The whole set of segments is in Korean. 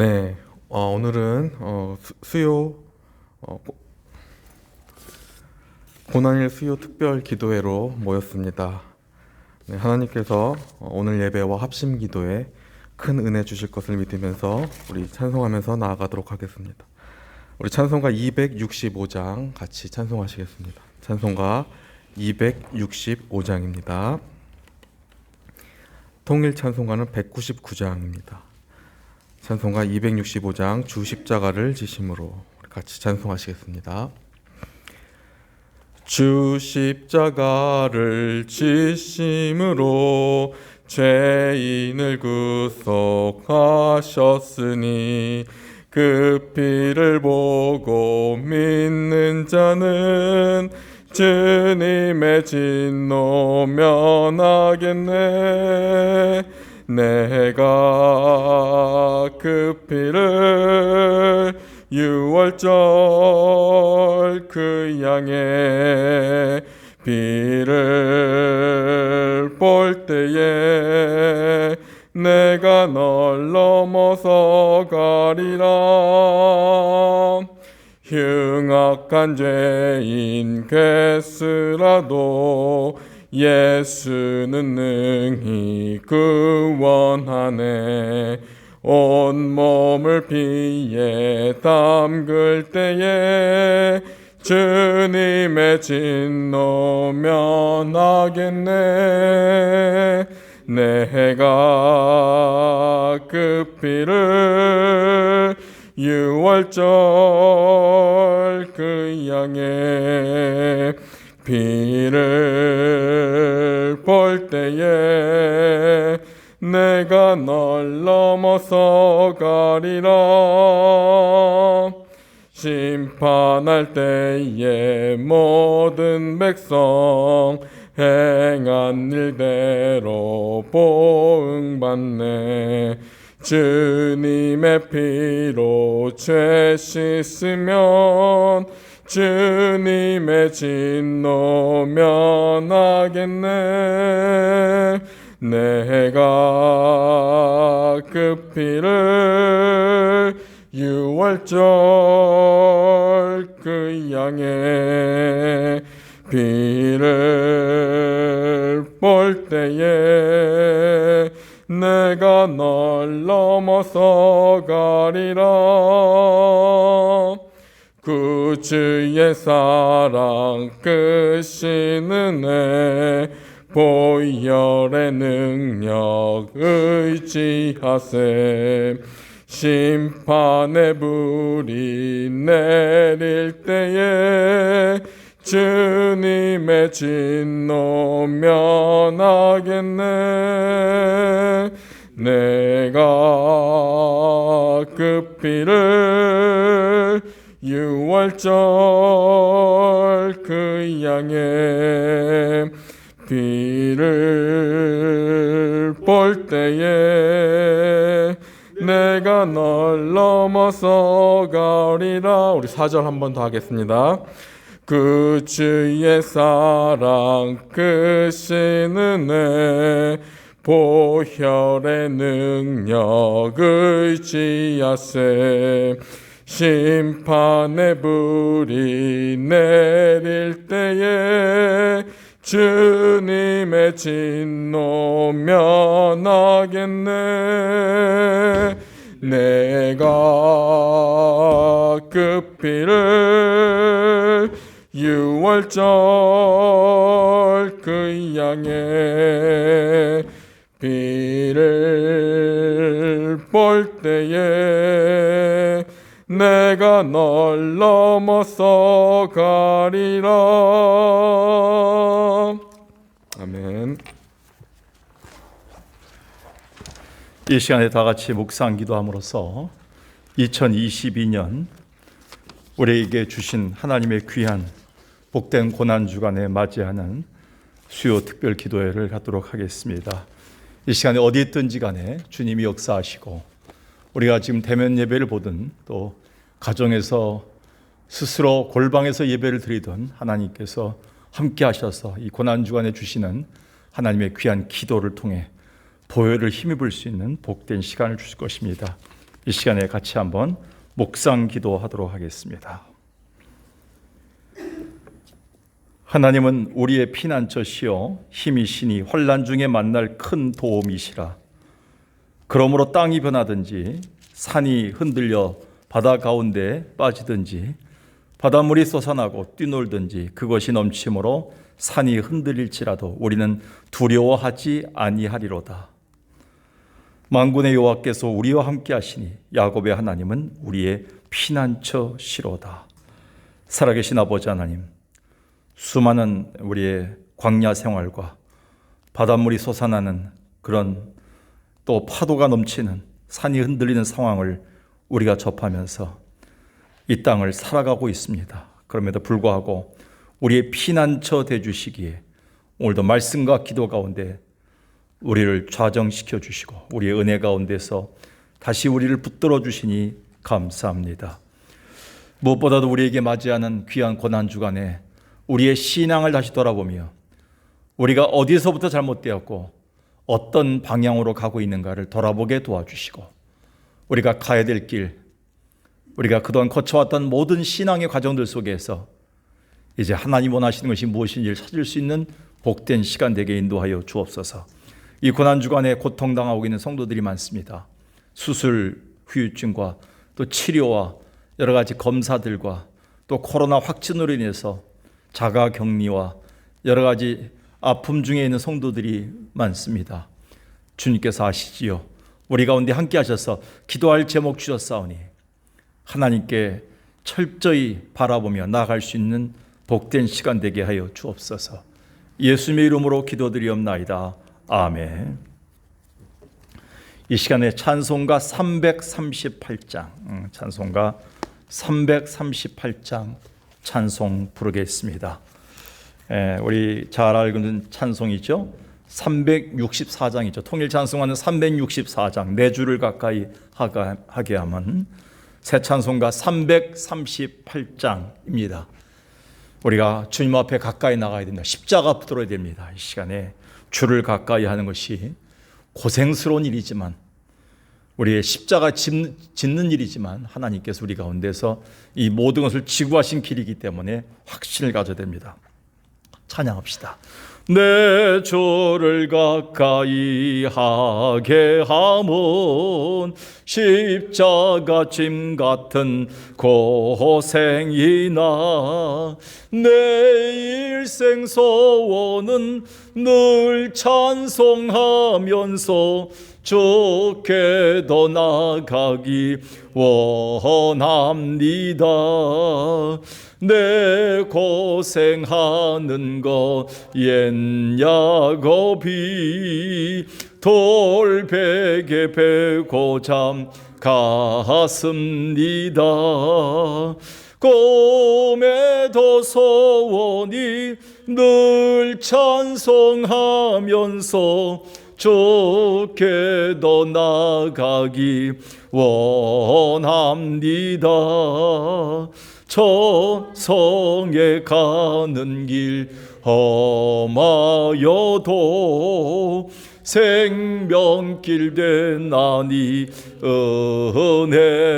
네, 오늘은 수요 고난일 수요 특별 기도회로 모였습니다. 네, 하나님께서 오늘 예배와 합심 기도에 큰 은혜 주실 것을 믿으면서 우리 찬송하면서 나아가도록 하겠습니다. 우리 찬송가 265장 같이 찬송하시겠습니다. 찬송가 265장입니다. 통일 찬송가는 199장입니다. 찬송가 265장 주 십자가를 지심으로 같이 찬송하시겠습니다. 주 십자가를 지심으로 죄인을 구속하셨으니 그 피를 보고 믿는 자는 주님의 진노 면하겠네. 내가 그 피를 유월절 그 양의 피를 볼 때에 내가 널 넘어서 가리라. 흉악한 죄인 괴스라도 예수는 능히 구원하네. 온몸을 피에 담글 때에 주님의 진노 면하겠네. 내가 그 피를 유월절 그 양의 피를 볼 때에 내가 널 넘어서 가리라. 심판할 때에 모든 백성 행한 일대로 보응받네. 주님의 피로 죄 씻으면 주님의 진노 면하겠네. 내가 그 피를 유월절 그 양의 피를 볼 때에 내가 널 넘어서 가리라. 그 주의 사랑 크신 은혜 보혈의 능력 의지하세. 심판의 불이 내릴 때에 주님의 진노 면하겠네. 내가 그 피를 유월절 그 양의 피를 볼 때에 내가 널 넘어서 가리라. 우리 4절 한 번 더 하겠습니다. 그 주의 사랑 크신 은혜 보혈의 능력 의지하세. 심판의 불이 내릴 때에 주님의 진노 면하겠네. 내가 그 피를 유월절 그 양의 피를 볼 때에 내가 널 넘어서 가리라. 아멘. 이 시간에 다 같이 묵상 기도함으로써 2022년 우리에게 주신 하나님의 귀한 복된 고난주간에 맞이하는 수요 특별 기도회를 갖도록 하겠습니다. 이 시간에 어디 있든지 간에 주님이 역사하시고 우리가 지금 대면 예배를 보든 또 가정에서 스스로 골방에서 예배를 드리던 하나님께서 함께 하셔서 이 고난주간에 주시는 하나님의 귀한 기도를 통해 보혈을 힘입을 수 있는 복된 시간을 주실 것입니다. 이 시간에 같이 한번 묵상 기도하도록 하겠습니다. 하나님은 우리의 피난처시요 힘이시니 환난 중에 만날 큰 도움이시라. 그러므로 땅이 변하든지 산이 흔들려 바다 가운데 빠지든지 바닷물이 솟아나고 뛰놀든지 그것이 넘침으로 산이 흔들릴지라도 우리는 두려워하지 아니하리로다. 만군의 여호와께서 우리와 함께 하시니 야곱의 하나님은 우리의 피난처시로다. 살아계신 아버지 하나님, 수많은 우리의 광야 생활과 바닷물이 솟아나는 그런 또 파도가 넘치는 산이 흔들리는 상황을 우리가 접하면서 이 땅을 살아가고 있습니다. 그럼에도 불구하고 우리의 피난처 되주시기에 오늘도 말씀과 기도 가운데 우리를 좌정시켜 주시고 우리의 은혜 가운데서 다시 우리를 붙들어 주시니 감사합니다. 무엇보다도 우리에게 맞이하는 귀한 고난주간에 우리의 신앙을 다시 돌아보며 우리가 어디서부터 잘못되었고 어떤 방향으로 가고 있는가를 돌아보게 도와주시고 우리가 가야 될 길, 우리가 그동안 거쳐왔던 모든 신앙의 과정들 속에서 이제 하나님 원하시는 것이 무엇인지를 찾을 수 있는 복된 시간 되게 인도하여 주옵소서. 이 고난주간에 고통당하고 있는 성도들이 많습니다. 수술, 후유증과 또 치료와 여러 가지 검사들과 또 코로나 확진으로 인해서 자가격리와 여러 가지 아픔 중에 있는 성도들이 많습니다. 주님께서 아시지요. 우리 가운데 함께 하셔서 기도할 제목 주셨사오니 하나님께 철저히 바라보며 나아갈 수 있는 복된 시간 되게 하여 주옵소서. 예수님의 이름으로 기도드리옵나이다. 아멘. 이 시간에 찬송가 338장, 찬송가 338장 찬송 부르겠습니다. 우리 잘 알고 있는 찬송이죠. 364장이죠. 통일 찬송가는 364장, 4주를 가까이 하게 하면 새 찬송가 338장입니다. 우리가 주님 앞에 가까이 나가야 됩니다. 십자가 붙들어야 됩니다. 이 시간에 주를 가까이 하는 것이 고생스러운 일이지만 우리의 십자가 짓는 일이지만 하나님께서 우리 가운데서 이 모든 것을 지고 하신 길이기 때문에 확신을 가져야 됩니다. 찬양합시다. 내 주를 가까이 하게 함은 십자가 짐 같은 고생이나 내 일생 소원은 늘 찬송하면서 주께도 나가기 원합니다. 내 고생하는 거 옛 야곱이 돌베개 베고 잠갔습니다. 꿈에도 소원이 늘 찬송하면서 주께도 나가기 원합니다. 저성에 가는 길 험하여도 생명길 되나니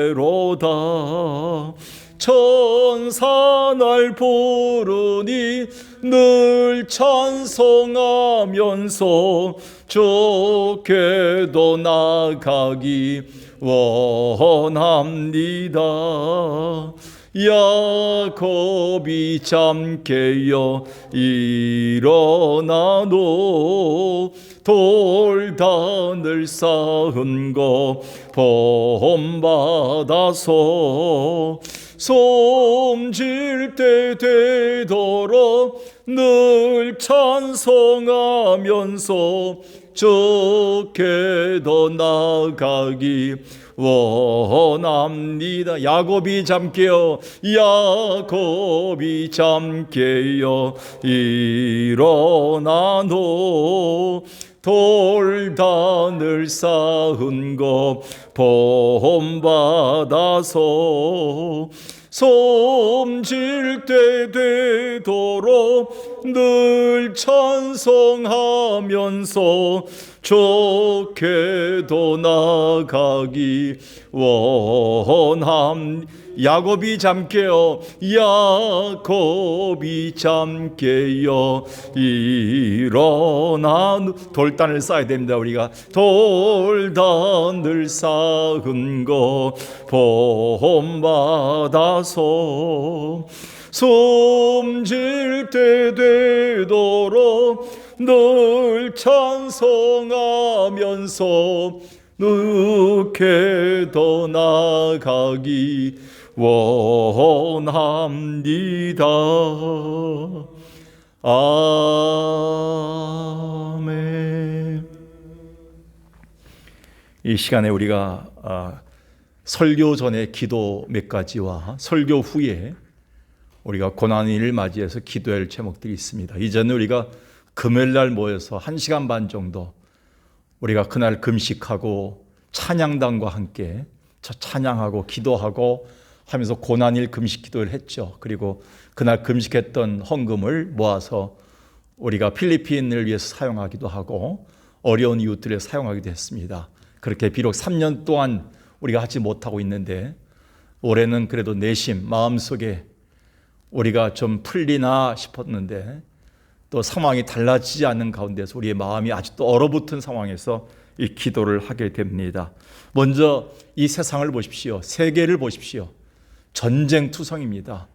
은혜로다. 천사 날 부르니 늘 찬송하면서 주께도 나가기 원합니다. 야곱이 잠 깨어 일어나도 돌단을 쌓은 거 본받아서 숨질 때 되도록 늘 찬송하면서 주께도 나가기 원합니다. 야곱이 잠 깨어 일어나도 돌단을 쌓은 거 본받아서 숨질 때 되도록 늘 찬송하면서 좋게도 나가기 원함. 야곱이 잠깨어 야곱이 잠깨어 일어나. 돌단을 쌓아야 됩니다. 우리가 돌단을 쌓은 거 본받아서 숨질 때 되도록 늘 찬송하면서 늦게 더 나가기 원합니다. 아멘. 이 시간에 우리가 설교 전에 기도 몇 가지와 설교 후에 우리가 고난을 맞이해서 기도할 제목들이 있습니다. 이전에 우리가 금요일 날 모여서 1시간 반 정도 우리가 그날 금식하고 찬양단과 함께 찬양하고 기도하고 하면서 고난일 금식 기도를 했죠. 그리고 그날 금식했던 헌금을 모아서 우리가 필리핀을 위해서 사용하기도 하고 어려운 이웃들에 사용하기도 했습니다. 그렇게 비록 3년 동안 우리가 하지 못하고 있는데 올해는 그래도 내심 마음속에 우리가 좀 풀리나 싶었는데 또 상황이 달라지지 않는 가운데서 우리의 마음이 아직도 얼어붙은 상황에서 이 기도를 하게 됩니다. 먼저 이 세상을 보십시오. 세계를 보십시오. 전쟁투성입니다.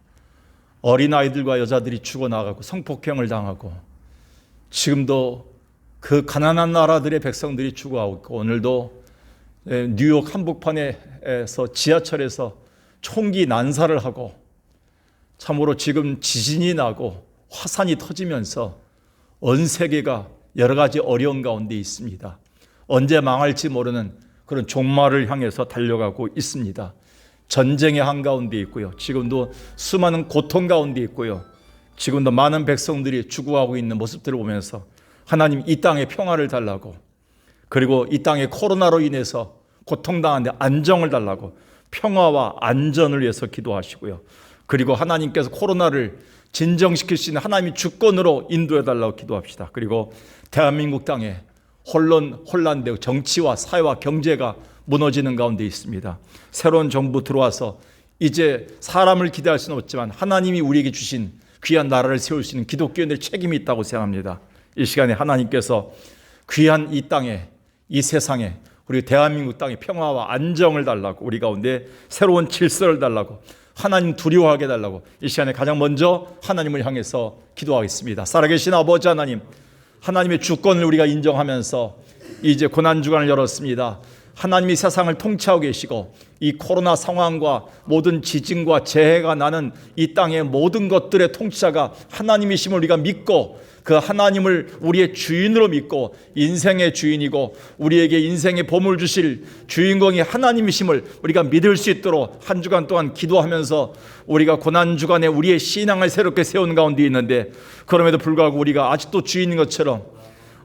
어린아이들과 여자들이 죽어나가고 성폭행을 당하고 지금도 그 가난한 나라들의 백성들이 죽어가고 있고 오늘도 뉴욕 한복판에서 지하철에서 총기 난사를 하고 참으로 지금 지진이 나고 화산이 터지면서 온 세계가 여러 가지 어려운 가운데 있습니다. 언제 망할지 모르는 그런 종말을 향해서 달려가고 있습니다. 전쟁의 한가운데 있고요. 지금도 수많은 고통 가운데 있고요. 지금도 많은 백성들이 죽어가고 있는 모습들을 보면서 하나님 이 땅에 평화를 달라고 그리고 이 땅에 코로나로 인해서 고통당하는데 안정을 달라고 평화와 안전을 위해서 기도하시고요. 그리고 하나님께서 코로나를 진정시킬 수 있는 하나님의 주권으로 인도해달라고 기도합시다. 그리고 대한민국 땅에 혼란되고 정치와 사회와 경제가 무너지는 가운데 있습니다. 새로운 정부 들어와서 이제 사람을 기대할 수는 없지만 하나님이 우리에게 주신 귀한 나라를 세울 수 있는 기독교인들의 책임이 있다고 생각합니다. 이 시간에 하나님께서 귀한 이 땅에 이 세상에 우리 대한민국 땅에 평화와 안정을 달라고 우리 가운데 새로운 질서를 달라고 하나님 두려워하게 해달라고 이 시간에 가장 먼저 하나님을 향해서 기도하겠습니다. 살아계신 아버지 하나님, 하나님의 주권을 우리가 인정하면서 이제 고난주간을 열었습니다. 하나님이 세상을 통치하고 계시고 이 코로나 상황과 모든 지진과 재해가 나는 이 땅의 모든 것들의 통치자가 하나님이심을 우리가 믿고 그 하나님을 우리의 주인으로 믿고 인생의 주인이고 우리에게 인생의 보물 주실 주인공이 하나님이심을 우리가 믿을 수 있도록 한 주간 동안 기도하면서 우리가 고난주간에 우리의 신앙을 새롭게 세우는 가운데 있는데 그럼에도 불구하고 우리가 아직도 주인인 것처럼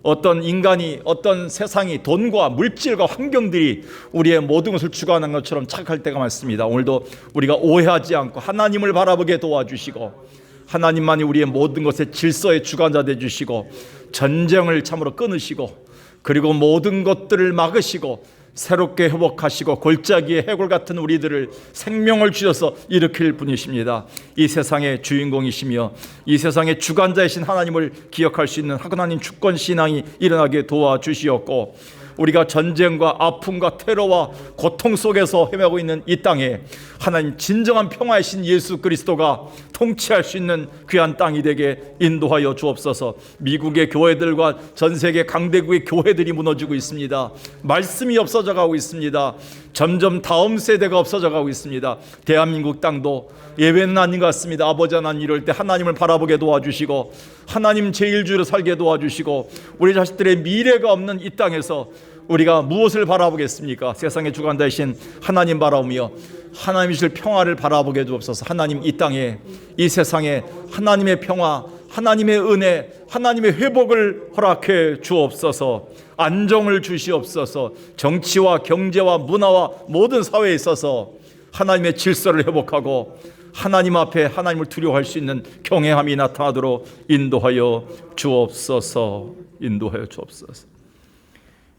어떤 인간이 어떤 세상이 돈과 물질과 환경들이 우리의 모든 것을 주관하는 것처럼 착각할 때가 많습니다. 오늘도 우리가 오해하지 않고 하나님을 바라보게 도와주시고 하나님만이 우리의 모든 것의 질서의 주관자 되어주시고 전쟁을 참으로 끊으시고 그리고 모든 것들을 막으시고 새롭게 회복하시고 골짜기의 해골 같은 우리들을 생명을 주셔서 일으킬 분이십니다. 이 세상의 주인공이시며 이 세상의 주관자이신 하나님을 기억할 수 있는 하나님 주권 신앙이 일어나게 도와주시었고 우리가 전쟁과 아픔과 테러와 고통 속에서 헤매고 있는 이 땅에 하나님 진정한 평화이신 예수 그리스도가 통치할 수 있는 귀한 땅이 되게 인도하여 주옵소서. 미국의 교회들과 전 세계 강대국의 교회들이 무너지고 있습니다. 말씀이 없어져 가고 있습니다. 점점 다음 세대가 없어져 가고 있습니다. 대한민국 땅도 예외는 아닌 것 같습니다. 아버지 하나님 이럴 때 하나님을 바라보게 도와주시고 하나님 제일주로 살게 도와주시고 우리 자식들의 미래가 없는 이 땅에서 우리가 무엇을 바라보겠습니까? 세상의 주관자이신 하나님 바라보며 하나님이 주실 평화를 바라보게 주옵소서. 하나님 이 땅에 이 세상에 하나님의 평화 하나님의 은혜 하나님의 회복을 허락해 주옵소서. 안정을 주시옵소서. 정치와 경제와 문화와 모든 사회에 있어서 하나님의 질서를 회복하고 하나님 앞에 하나님을 두려워할 수 있는 경외함이 나타나도록 인도하여 주옵소서. 인도하여 주옵소서.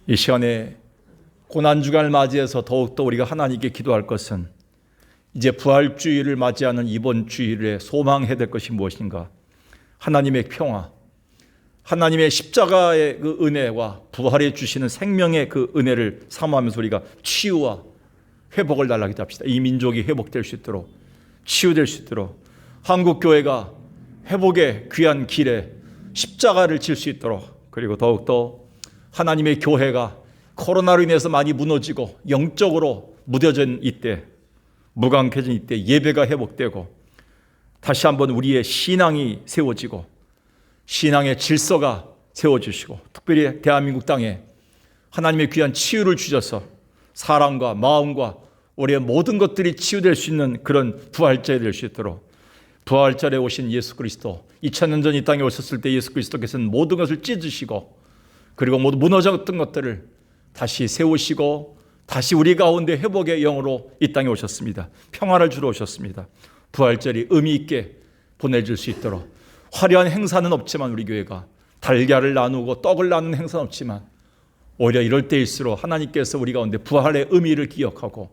이 시간에 고난주간을 맞이해서 더욱더 우리가 하나님께 기도할 것은 이제 부활주일을 맞이하는 이번 주일에 소망해야 될 것이 무엇인가? 하나님의 평화, 하나님의 십자가의 그 은혜와 부활해 주시는 생명의 그 은혜를 사모하면서 우리가 치유와 회복을 달라고 기도합시다. 이 민족이 회복될 수 있도록, 치유될 수 있도록, 한국교회가 회복의 귀한 길에 십자가를 질 수 있도록, 그리고 더욱더 하나님의 교회가 코로나로 인해서 많이 무너지고 영적으로 무뎌진 이때, 무관해진 이때 예배가 회복되고 다시 한번 우리의 신앙이 세워지고 신앙의 질서가 세워주시고, 특별히 대한민국 땅에 하나님의 귀한 치유를 주셔서 사랑과 마음과 우리의 모든 것들이 치유될 수 있는 그런 부활절이 될 수 있도록, 부활절에 오신 예수 그리스도, 2000년 전 이 땅에 오셨을 때 예수 그리스도께서는 모든 것을 찢으시고 그리고 모두 무너졌던 것들을 다시 세우시고 다시 우리 가운데 회복의 영으로 이 땅에 오셨습니다. 평화를 주러 오셨습니다. 부활절이 의미 있게 보내줄 수 있도록, 화려한 행사는 없지만 우리 교회가 달걀을 나누고 떡을 나누는 행사는 없지만 오히려 이럴 때일수록 하나님께서 우리 가운데 부활의 의미를 기억하고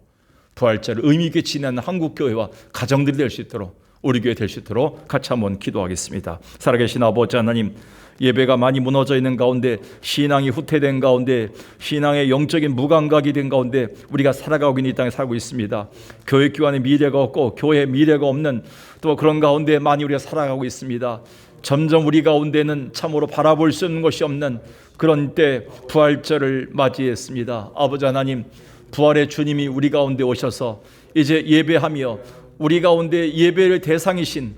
부활절을 의미 있게 지내는 한국교회와 가정들이 될 수 있도록, 우리 교회 될 수 있도록 같이 한번 기도하겠습니다. 살아계신 아버지 하나님, 예배가 많이 무너져 있는 가운데, 신앙이 후퇴된 가운데, 신앙의 영적인 무감각이 된 가운데 우리가 살아가고 있는 이 땅에 살고 있습니다. 교육기관의 미래가 없고 교회의 미래가 없는 또 그런 가운데 많이 우리가 살아가고 있습니다. 점점 우리 가운데는 참으로 바라볼 수 없는 것이 없는 그런 때 부활절을 맞이했습니다. 아버지 하나님, 부활의 주님이 우리 가운데 오셔서 이제 예배하며 우리 가운데 예배를 대상이신,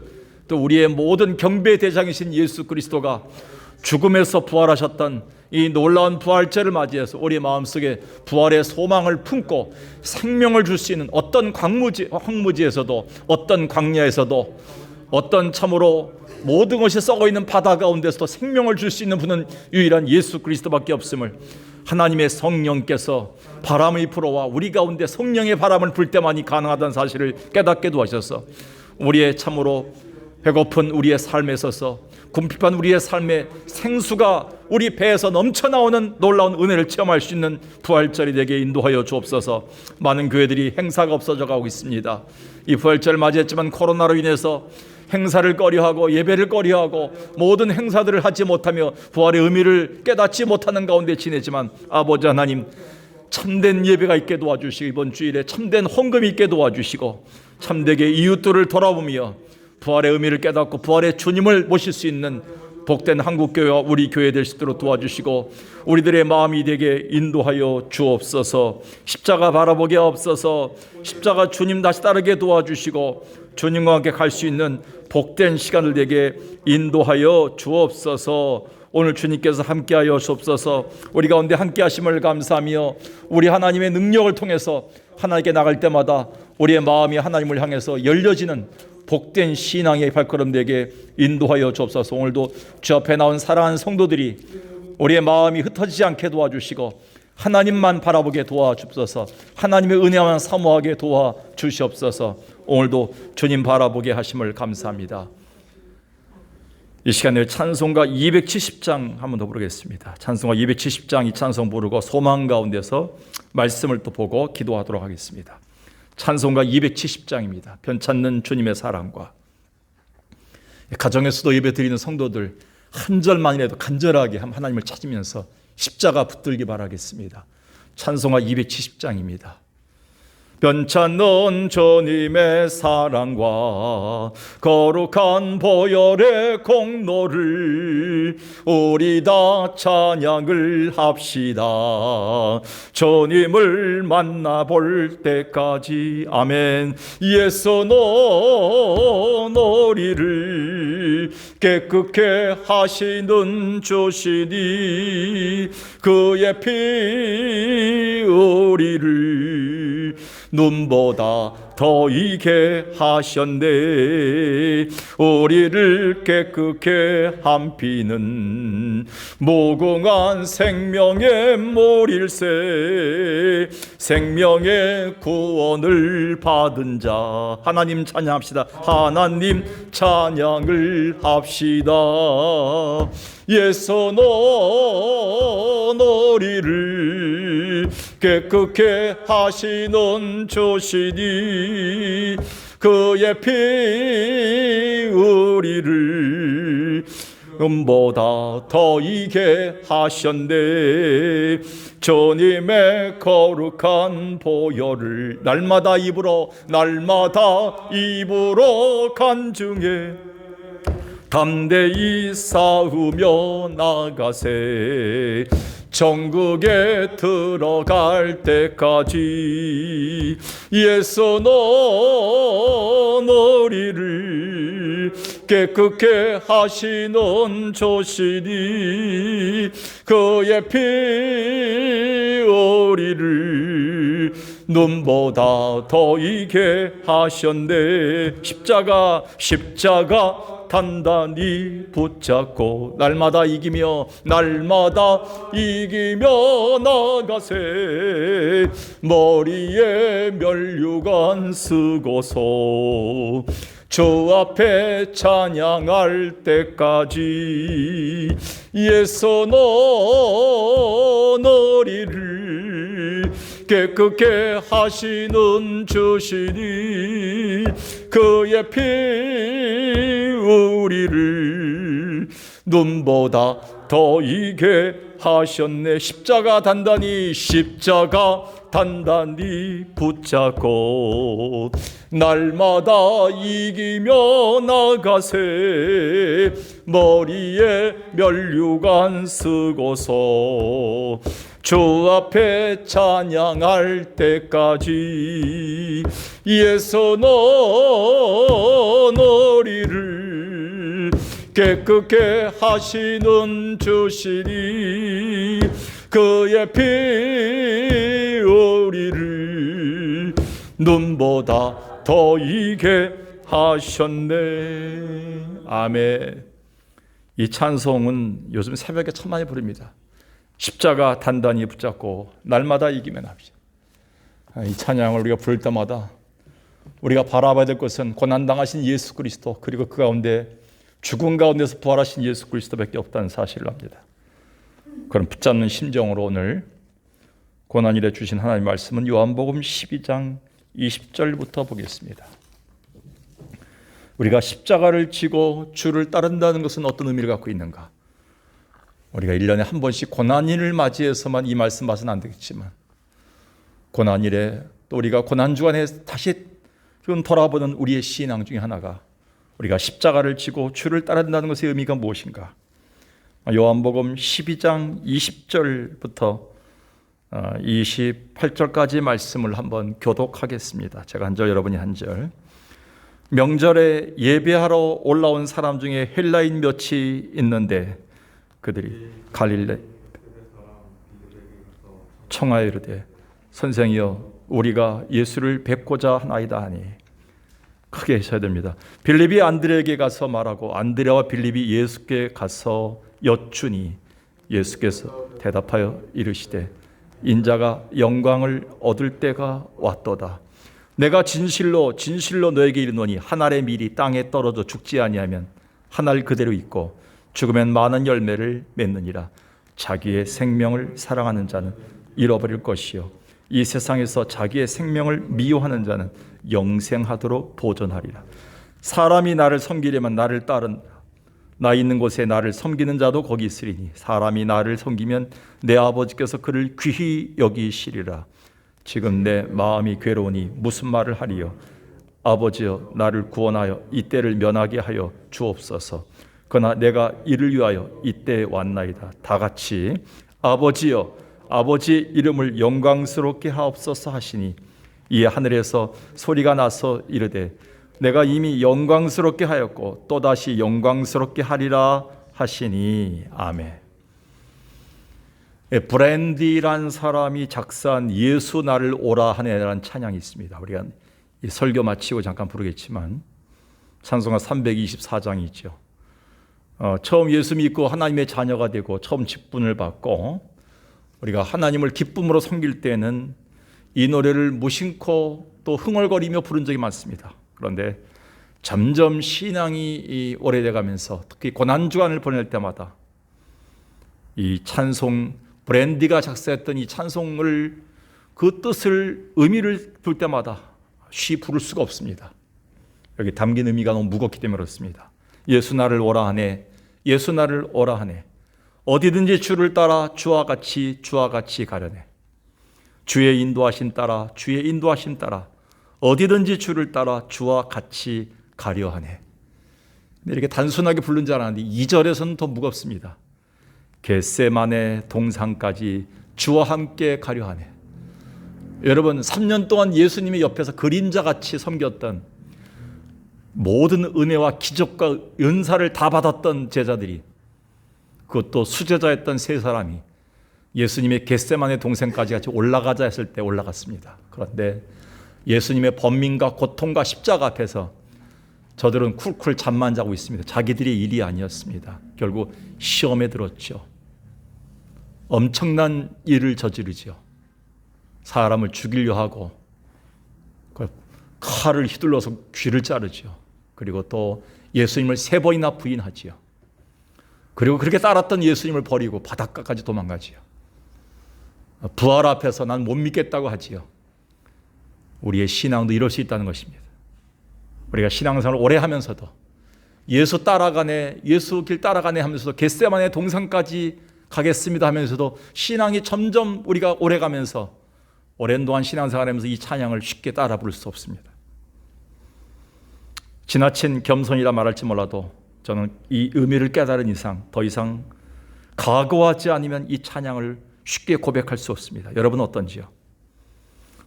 또 우리의 모든 경배 대상이신 예수 그리스도가 죽음에서 부활하셨던 이 놀라운 부활절을 맞이해서 우리 마음속에 부활의 소망을 품고 생명을 줄 수 있는, 어떤 황무지에서도, 어떤 광야에서도, 어떤 참으로 모든 것이 썩어 있는 바다 가운데서도 생명을 줄 수 있는 분은 유일한 예수 그리스도밖에 없음을, 하나님의 성령께서 바람의 불어와 우리 가운데 성령의 바람을 불 때만이 가능하다는 사실을 깨닫게 도와셔서 우리의 참으로 배고픈 우리의 삶에 있어서 궁핍한 우리의 삶에 생수가 우리 배에서 넘쳐나오는 놀라운 은혜를 체험할 수 있는 부활절이 되게 인도하여 주옵소서. 많은 교회들이 행사가 없어져 가고 있습니다. 이 부활절을 맞이했지만 코로나로 인해서 행사를 꺼려하고 예배를 꺼려하고 모든 행사들을 하지 못하며 부활의 의미를 깨닫지 못하는 가운데 지내지만, 아버지 하나님, 참된 예배가 있게 도와주시고 이번 주일에 참된 헌금이 있게 도와주시고 참되게 이웃들을 돌아보며 부활의 의미를 깨닫고 부활의 주님을 모실 수 있는 복된 한국교회와 우리 교회 될 수 있도록 도와주시고 우리들의 마음이 되게 인도하여 주옵소서. 십자가 바라보게 하옵소서. 십자가 주님 다시 따르게 도와주시고 주님과 함께 갈 수 있는 복된 시간을 되게 인도하여 주옵소서. 오늘 주님께서 함께하여 주옵소서. 우리 가운데 함께하심을 감사하며 우리 하나님의 능력을 통해서 하나님께 나갈 때마다 우리의 마음이 하나님을 향해서 열려지는 복된 신앙의 발걸음 되게 인도하여 주옵소서. 오늘도 주 앞에 나온 사랑하는 성도들이 우리의 마음이 흩어지지 않게 도와주시고 하나님만 바라보게 도와주옵소서. 하나님의 은혜만 사모하게 도와주시옵소서. 오늘도 주님 바라보게 하심을 감사합니다. 이 시간에 찬송가 270장 한 번 더 부르겠습니다. 찬송가 270장 이 찬송 부르고 소망 가운데서 말씀을 또 보고 기도하도록 하겠습니다. 찬송가 270장입니다. 변찮는 주님의 사랑과, 가정에서도 예배 드리는 성도들 한 절만이라도 간절하게 하나님을 찾으면서 십자가 붙들기 바라겠습니다. 찬송가 270장입니다. 변찮는 주님의 사랑과 거룩한 보혈의 공로를 우리 다 찬양을 합시다. 주님을 만나볼 때까지. 아멘. 예수 우리를 깨끗게 하시는 주시니 그의 피 우리를 눈보다 더 이게 하셨네. 우리를 깨끗게 한 피는 무궁한 생명의 몰일세. 생명의 구원을 받은 자 하나님 찬양합시다. 하나님 찬양을 합시다. 예수는 우리를 깨끗게 하시는 주시니 그의 피 우리를 음보다 더 이게 하셨네. 주님의 거룩한 보혈을 날마다 입으로 간증해 담대히 싸우며 나가세. 천국에 들어갈 때까지 예수는 우리를 깨끗게 하시는 주시니 그의 피 우리를 눈보다 더 이게 하셨네. 십자가 단단히 붙잡고 날마다 이기며 나가세. 머리에 면류관 쓰고서 주 앞에 찬양할 때까지 예수는 우리를 깨끗게 하시는 주시니 그의 피 우리를 눈보다 더 이게 하셨네. 십자가 단단히 붙잡고 날마다 이기며 나가세. 머리에 면류관 쓰고서 주 앞에 찬양할 때까지 예수는 우리를 깨끗게 하시는 주시니 그의 피 우리를 눈보다 더 이게 하셨네. 아멘. 이 찬송은 요즘 새벽에 참 많이 부릅니다. 십자가 단단히 붙잡고 날마다 이기면 합시다. 이 찬양을 우리가 부를 때마다 우리가 바라봐야 될 것은 고난당하신 예수 그리스도, 그리고 그 가운데 죽음 가운데서 부활하신 예수 그리스도밖에 없다는 사실을 압니다. 그럼 붙잡는 심정으로 오늘 고난일에 주신 하나님의 말씀은 요한복음 12장 20절부터 보겠습니다. 우리가 십자가를 지고 주를 따른다는 것은 어떤 의미를 갖고 있는가? 우리가 1년에 한 번씩 고난일을 맞이해서만 이 말씀 봐서는 안 되겠지만 고난일에 또 우리가 고난주간에 다시 돌아보는 우리의 신앙 중에 하나가 우리가 십자가를 지고 주를 따른다는 것의 의미가 무엇인가? 요한복음 12장 20절부터 28절까지 말씀을 한번 교독하겠습니다. 제가 한 절, 여러분이 한 절. 명절에 예배하러 올라온 사람 중에 헬라인 몇이 있는데 그들이 갈릴레 청하여 이르되 선생이여 우리가 예수를 뵙고자 하나이다 하니 크게 하셔야 됩니다. 빌립이 안드레에게 가서 말하고 안드레와 빌립이 예수께 가서 여쭈니 예수께서 대답하여 이르시되 인자가 영광을 얻을 때가 왔도다. 내가 진실로 너에게 이르노니 한 알의 밀이 땅에 떨어져 죽지 아니하면 한 알 그대로 있고 죽으면 많은 열매를 맺느니라. 자기의 생명을 사랑하는 자는 잃어버릴 것이요 이 세상에서 자기의 생명을 미워하는 자는 영생하도록 보존하리라. 사람이 나를 섬기려면 나를 따른 나 있는 곳에 나를 섬기는 자도 거기 있으리니 사람이 나를 섬기면 내 아버지께서 그를 귀히 여기시리라. 지금 내 마음이 괴로우니 무슨 말을 하리요? 아버지여 나를 구원하여 이때를 면하게 하여 주옵소서. 그러나 내가 이를 위하여 이때에 왔나이다. 다 같이 아버지여 아버지 이름을 영광스럽게 하옵소서 하시니 이에 하늘에서 소리가 나서 이르되 내가 이미 영광스럽게 하였고 또다시 영광스럽게 하리라 하시니 아멘. 브랜디란 사람이 작사한 예수 나를 오라 하네라는 찬양이 있습니다. 우리가 이 설교 마치고 잠깐 부르겠지만 찬송가 324장이 있죠. 처음 예수 믿고 하나님의 자녀가 되고 처음 직분을 받고 우리가 하나님을 기쁨으로 섬길 때는 이 노래를 무심코 또 흥얼거리며 부른 적이 많습니다. 그런데 점점 신앙이 오래돼 가면서 특히 고난주간을 보낼 때마다 이 찬송 브랜디가 작사했던 이 찬송을 그 뜻을 의미를 둘 때마다 쉬 부를 수가 없습니다. 여기 담긴 의미가 너무 무겁기 때문에 그렇습니다. 예수 나를 오라 하네, 예수 나를 오라 하네. 어디든지 주를 따라 주와 같이 가려네. 주의 인도하심 따라 주의 인도하심 따라 어디든지 주를 따라 주와 같이 가려 하네. 이렇게 단순하게 부른 줄 알았는데 2절에서는 더 무겁습니다. 겟세마네 동산까지 주와 함께 가려 하네. 여러분 3년 동안 예수님의 옆에서 그림자같이 섬겼던 모든 은혜와 기적과 은사를 다 받았던 제자들이, 그것도 수제자였던 세 사람이 예수님의 겟세마네 동산까지 같이 올라가자 했을 때 올라갔습니다. 그런데 예수님의 번민과 고통과 십자가 앞에서 저들은 쿨쿨 잠만 자고 있습니다. 자기들의 일이 아니었습니다. 결국 시험에 들었죠. 엄청난 일을 저지르죠. 사람을 죽이려 하고 칼을 휘둘러서 귀를 자르죠. 그리고 또 예수님을 3번이나 부인하지요. 그리고 그렇게 따랐던 예수님을 버리고 바닷가까지 도망가지요. 부활 앞에서 난 못 믿겠다고 하지요. 우리의 신앙도 이럴 수 있다는 것입니다. 우리가 신앙생활을 오래 하면서도 예수 따라가네, 예수 길 따라가네 하면서도 겟세마네 동산까지 가겠습니다 하면서도 신앙이 점점 우리가 오래 가면서 오랜 동안 신앙생활하면서 이 찬양을 쉽게 따라 부를 수 없습니다. 지나친 겸손이라 말할지 몰라도 저는 이 의미를 깨달은 이상 더 이상 각오하지 않으면 이 찬양을 쉽게 고백할 수 없습니다. 여러분은 어떤지요?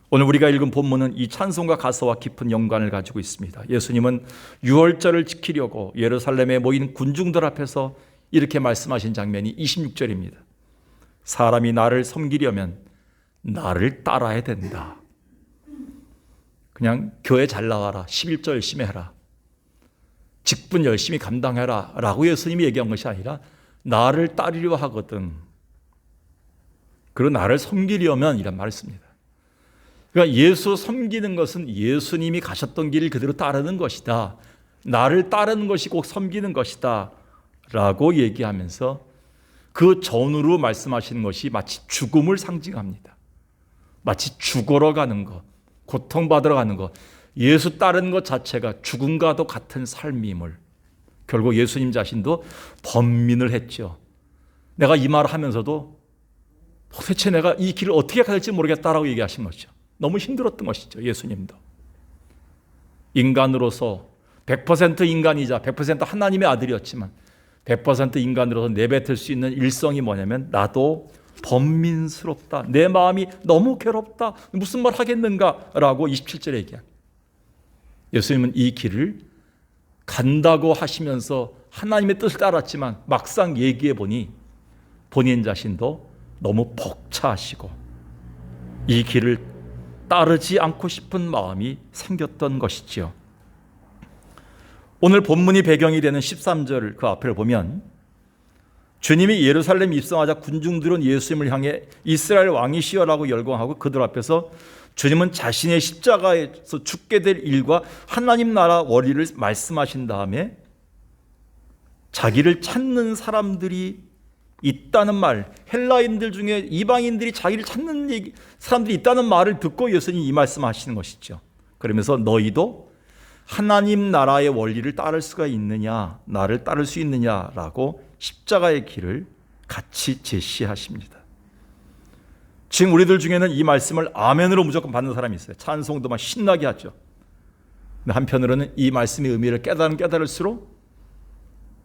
오늘 우리가 읽은 본문은 이 찬송과 가사와 깊은 연관을 가지고 있습니다. 예수님은 유월절을 지키려고 예루살렘에 모인 군중들 앞에서 이렇게 말씀하신 장면이 26절입니다. 사람이 나를 섬기려면 나를 따라야 된다. 그냥 교회 잘 나와라, 11조 열심히 해라, 직분 열심히 감당해라 라고 예수님이 얘기한 것이 아니라 나를 따르려 하거든. 그리고 나를 섬기려면 이란 말을 씁니다. 그러니까 예수 섬기는 것은 예수님이 가셨던 길을 그대로 따르는 것이다. 나를 따르는 것이 꼭 섬기는 것이다 라고 얘기하면서 그 전후로 말씀하시는 것이 마치 죽음을 상징합니다. 마치 죽으러 가는 것, 고통받으러 가는 것, 예수 따르는 것 자체가 죽음과도 같은 삶임을, 결국 예수님 자신도 번민을 했죠. 내가 이 말을 하면서도 도대체 내가 이 길을 어떻게 가야 될지 모르겠다라고 얘기하신 것이죠. 너무 힘들었던 것이죠. 예수님도 인간으로서 100% 인간이자 100% 하나님의 아들이었지만 100% 인간으로서 내뱉을 수 있는 일성이 뭐냐면 나도 번민스럽다, 내 마음이 너무 괴롭다, 무슨 말 하겠는가 라고 27절에 얘기합니다. 예수님은 이 길을 간다고 하시면서 하나님의 뜻을 따랐지만 막상 얘기해 보니 본인 자신도 너무 벅차하시고 이 길을 따르지 않고 싶은 마음이 생겼던 것이지요. 오늘 본문이 배경이 되는 13절 그 앞을 보면 주님이 예루살렘 입성하자 군중들은 예수님을 향해 이스라엘 왕이시여라고 열광하고 그들 앞에서 주님은 자신의 십자가에서 죽게 될 일과 하나님 나라 원리를 말씀하신 다음에 자기를 찾는 사람들이 있다는 말, 헬라인들 중에 이방인들이 자기를 찾는 사람들이 있다는 말을 듣고 예수님이 이 말씀하시는 것이죠. 그러면서 너희도 하나님 나라의 원리를 따를 수가 있느냐, 나를 따를 수 있느냐라고 십자가의 길을 같이 제시하십니다. 지금 우리들 중에는 이 말씀을 아멘으로 무조건 받는 사람이 있어요. 찬송도 막 신나게 하죠. 근데 한편으로는 이 말씀의 의미를 깨달을수록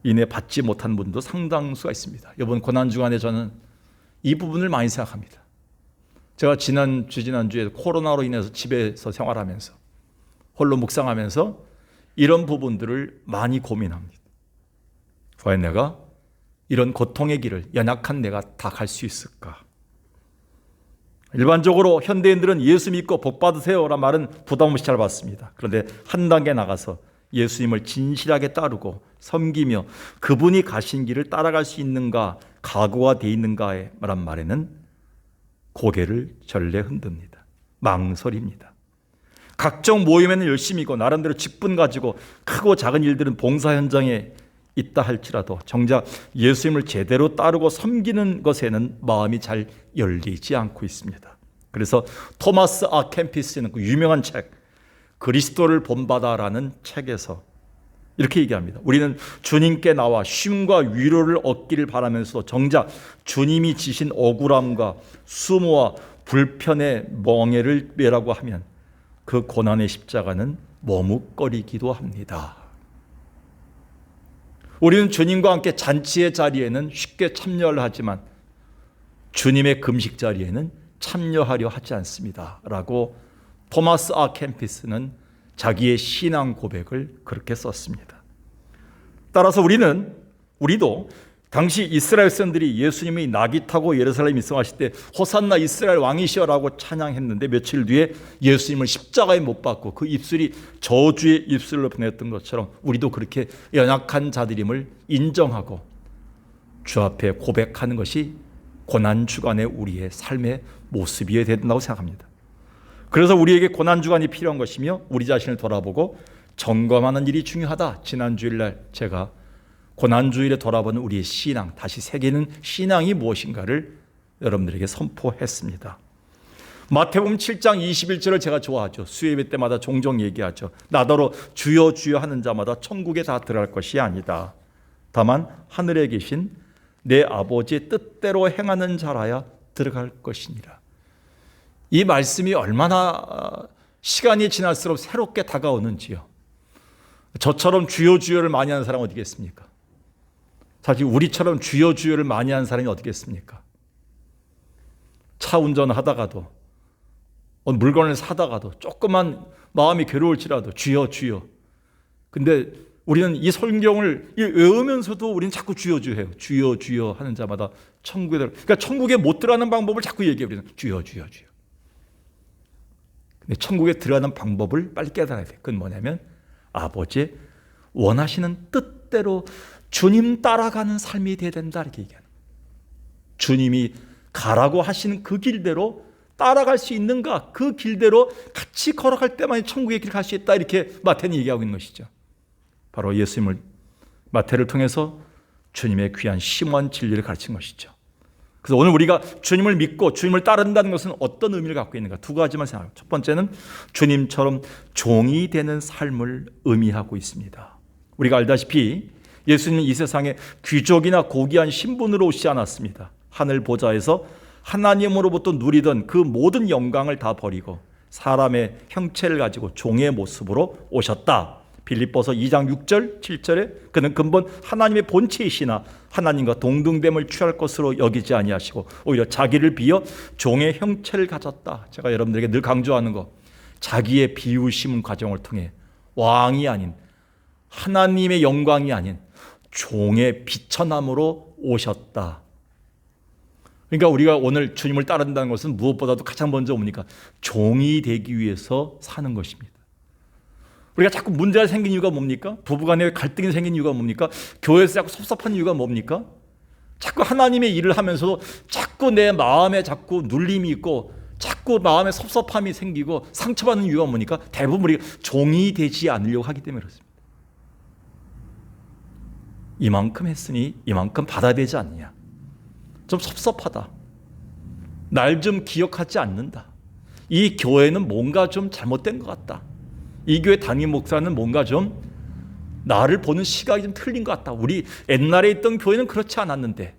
이내 받지 못한 분도 상당수가 있습니다. 이번 고난주간에 저는 이 부분을 많이 생각합니다. 제가 지난주에 코로나로 인해서 집에서 생활하면서 홀로 묵상하면서 이런 부분들을 많이 고민합니다. 과연 내가 이런 고통의 길을 연약한 내가 다 갈 수 있을까? 일반적으로 현대인들은 예수 믿고 복 받으세요라는 말은 부담 없이 잘 받습니다. 그런데 한 단계 나가서 예수님을 진실하게 따르고 섬기며 그분이 가신 길을 따라갈 수 있는가, 각오가 돼 있는가에 말한 말에는 고개를 절레 흔듭니다. 망설입니다. 각종 모임에는 열심이고 나름대로 직분 가지고 크고 작은 일들은 봉사 현장에 있다 할지라도 정작 예수님을 제대로 따르고 섬기는 것에는 마음이 잘 열리지 않고 있습니다. 그래서 토마스 아 캠피스는 그 유명한 책 그리스도를 본받아라는 책에서 이렇게 얘기합니다. 우리는 주님께 나와 쉼과 위로를 얻기를 바라면서도 정작 주님이 지신 억울함과 수모와 불편의 멍에를 매라고 하면 그 고난의 십자가는 머뭇거리기도 합니다. 우리는 주님과 함께 잔치의 자리에는 쉽게 참여를 하지만 주님의 금식 자리에는 참여하려 하지 않습니다. 라고 토마스 아 캠피스는 자기의 신앙 고백을 그렇게 썼습니다. 따라서 우리도 당시 이스라엘 백성들이 예수님이 낙이 타고 예루살렘 입성하실 때 호산나 이스라엘 왕이시여라고 찬양했는데 며칠 뒤에 예수님을 십자가에 못 박고 그 입술이 저주의 입술로 보냈던 것처럼 우리도 그렇게 연약한 자들임을 인정하고 주 앞에 고백하는 것이 고난주간의 우리의 삶의 모습이어야 된다고 생각합니다. 그래서 우리에게 고난주간이 필요한 것이며 우리 자신을 돌아보고 점검하는 일이 중요하다. 지난 주일날 제가 고난주일에 돌아보는 우리의 신앙, 다시 새기는 신앙이 무엇인가를 여러분들에게 선포했습니다. 마태복음 7장 21절을 제가 좋아하죠. 수요예배 때마다 종종 얘기하죠. 나더러 주여 주여 하는 자마다 천국에 다 들어갈 것이 아니다. 다만 하늘에 계신 내 아버지의 뜻대로 행하는 자라야 들어갈 것이니라. 이 말씀이 얼마나 시간이 지날수록 새롭게 다가오는지요. 저처럼 주여 주여를 많이 하는 사람은 어디겠습니까? 사실 우리처럼 주여 주여를 많이 하는 사람이 어디겠습니까? 차 운전하다가도 물건을 사다가도 조금만 마음이 괴로울지라도 주여 주여. 근데 우리는 이 성경을 외우면서도 우리는 자꾸 주여 주여 해요. 주여 주여 하는 자마다 천국에 들어. 그러니까 천국에 못 들어가는 방법을 자꾸 얘기해요. 우리는 주여 주여 주여. 근데 천국에 들어가는 방법을 빨리 깨달아야 돼요. 그건 뭐냐면 아버지의 원하시는 뜻대로 주님 따라가는 삶이 돼야 된다 이렇게 얘기하는 거예요. 주님이 가라고 하시는 그 길대로 따라갈 수 있는가, 그 길대로 같이 걸어갈 때만 천국의 길 갈 수 있다 이렇게 마태는 얘기하고 있는 것이죠. 바로 예수님을 마태를 통해서 주님의 귀한 심오한 진리를 가르친 것이죠. 그래서 오늘 우리가 주님을 믿고 주님을 따른다는 것은 어떤 의미를 갖고 있는가? 두 가지만 생각합니다. 첫 번째는 주님처럼 종이 되는 삶을 의미하고 있습니다. 우리가 알다시피 예수님은 이 세상에 귀족이나 고귀한 신분으로 오시지 않았습니다. 하늘 보좌에서 하나님으로부터 누리던 그 모든 영광을 다 버리고 사람의 형체를 가지고 종의 모습으로 오셨다. 빌립보서 2장 6절 7절에 그는 근본 하나님의 본체이시나 하나님과 동등됨을 취할 것으로 여기지 아니하시고 오히려 자기를 비어 종의 형체를 가졌다. 제가 여러분들에게 늘 강조하는 거, 자기의 비우심 과정을 통해 왕이 아닌 하나님의 영광이 아닌 종의 비천함으로 오셨다. 그러니까 우리가 오늘 주님을 따른다는 것은 무엇보다도 가장 먼저 뭡니까? 종이 되기 위해서 사는 것입니다. 우리가 자꾸 문제가 생긴 이유가 뭡니까? 부부간에 갈등이 생긴 이유가 뭡니까? 교회에서 자꾸 섭섭한 이유가 뭡니까? 자꾸 하나님의 일을 하면서도 자꾸 내 마음에 자꾸 눌림이 있고 자꾸 마음에 섭섭함이 생기고 상처받는 이유가 뭡니까? 대부분 우리가 종이 되지 않으려고 하기 때문에 그렇습니다. 이만큼 했으니 이만큼 받아야 되지 않느냐? 좀 섭섭하다. 날 좀 기억하지 않는다. 이 교회는 뭔가 좀 잘못된 것 같다. 이 교회 담임 목사는 뭔가 좀 나를 보는 시각이 좀 틀린 것 같다. 우리 옛날에 있던 교회는 그렇지 않았는데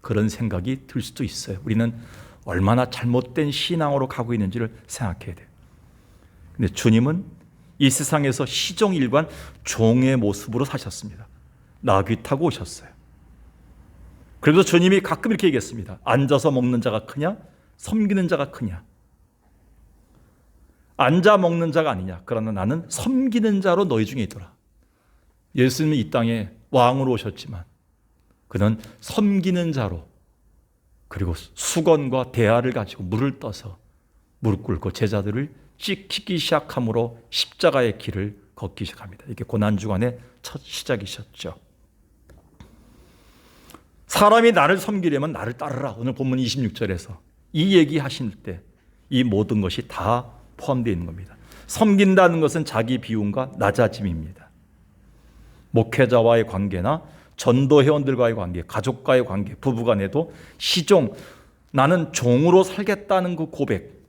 그런 생각이 들 수도 있어요. 우리는 얼마나 잘못된 신앙으로 가고 있는지를 생각해야 돼요. 근데 주님은 이 세상에서 시종일관 종의 모습으로 사셨습니다. 나귀 타고 오셨어요. 그래서 주님이 가끔 이렇게 얘기했습니다. 앉아서 먹는 자가 크냐? 섬기는 자가 크냐? 앉아 먹는 자가 아니냐? 그러나 나는 섬기는 자로 너희 중에 있더라. 예수님은 이 땅에 왕으로 오셨지만 그는 섬기는 자로 그리고 수건과 대야를 가지고 물을 떠서 무릎 꿇고 제자들을 찢기 시작함으로 십자가의 길을 걷기 시작합니다. 이게 고난주간의 첫 시작이셨죠. 사람이 나를 섬기려면 나를 따르라. 오늘 본문 26절에서 이 얘기하실 때 이 모든 것이 다 포함되어 있는 겁니다. 섬긴다는 것은 자기 비움과 낮아짐입니다. 목회자와의 관계나 전도 회원들과의 관계, 가족과의 관계, 부부간에도 시종, 나는 종으로 살겠다는 그 고백,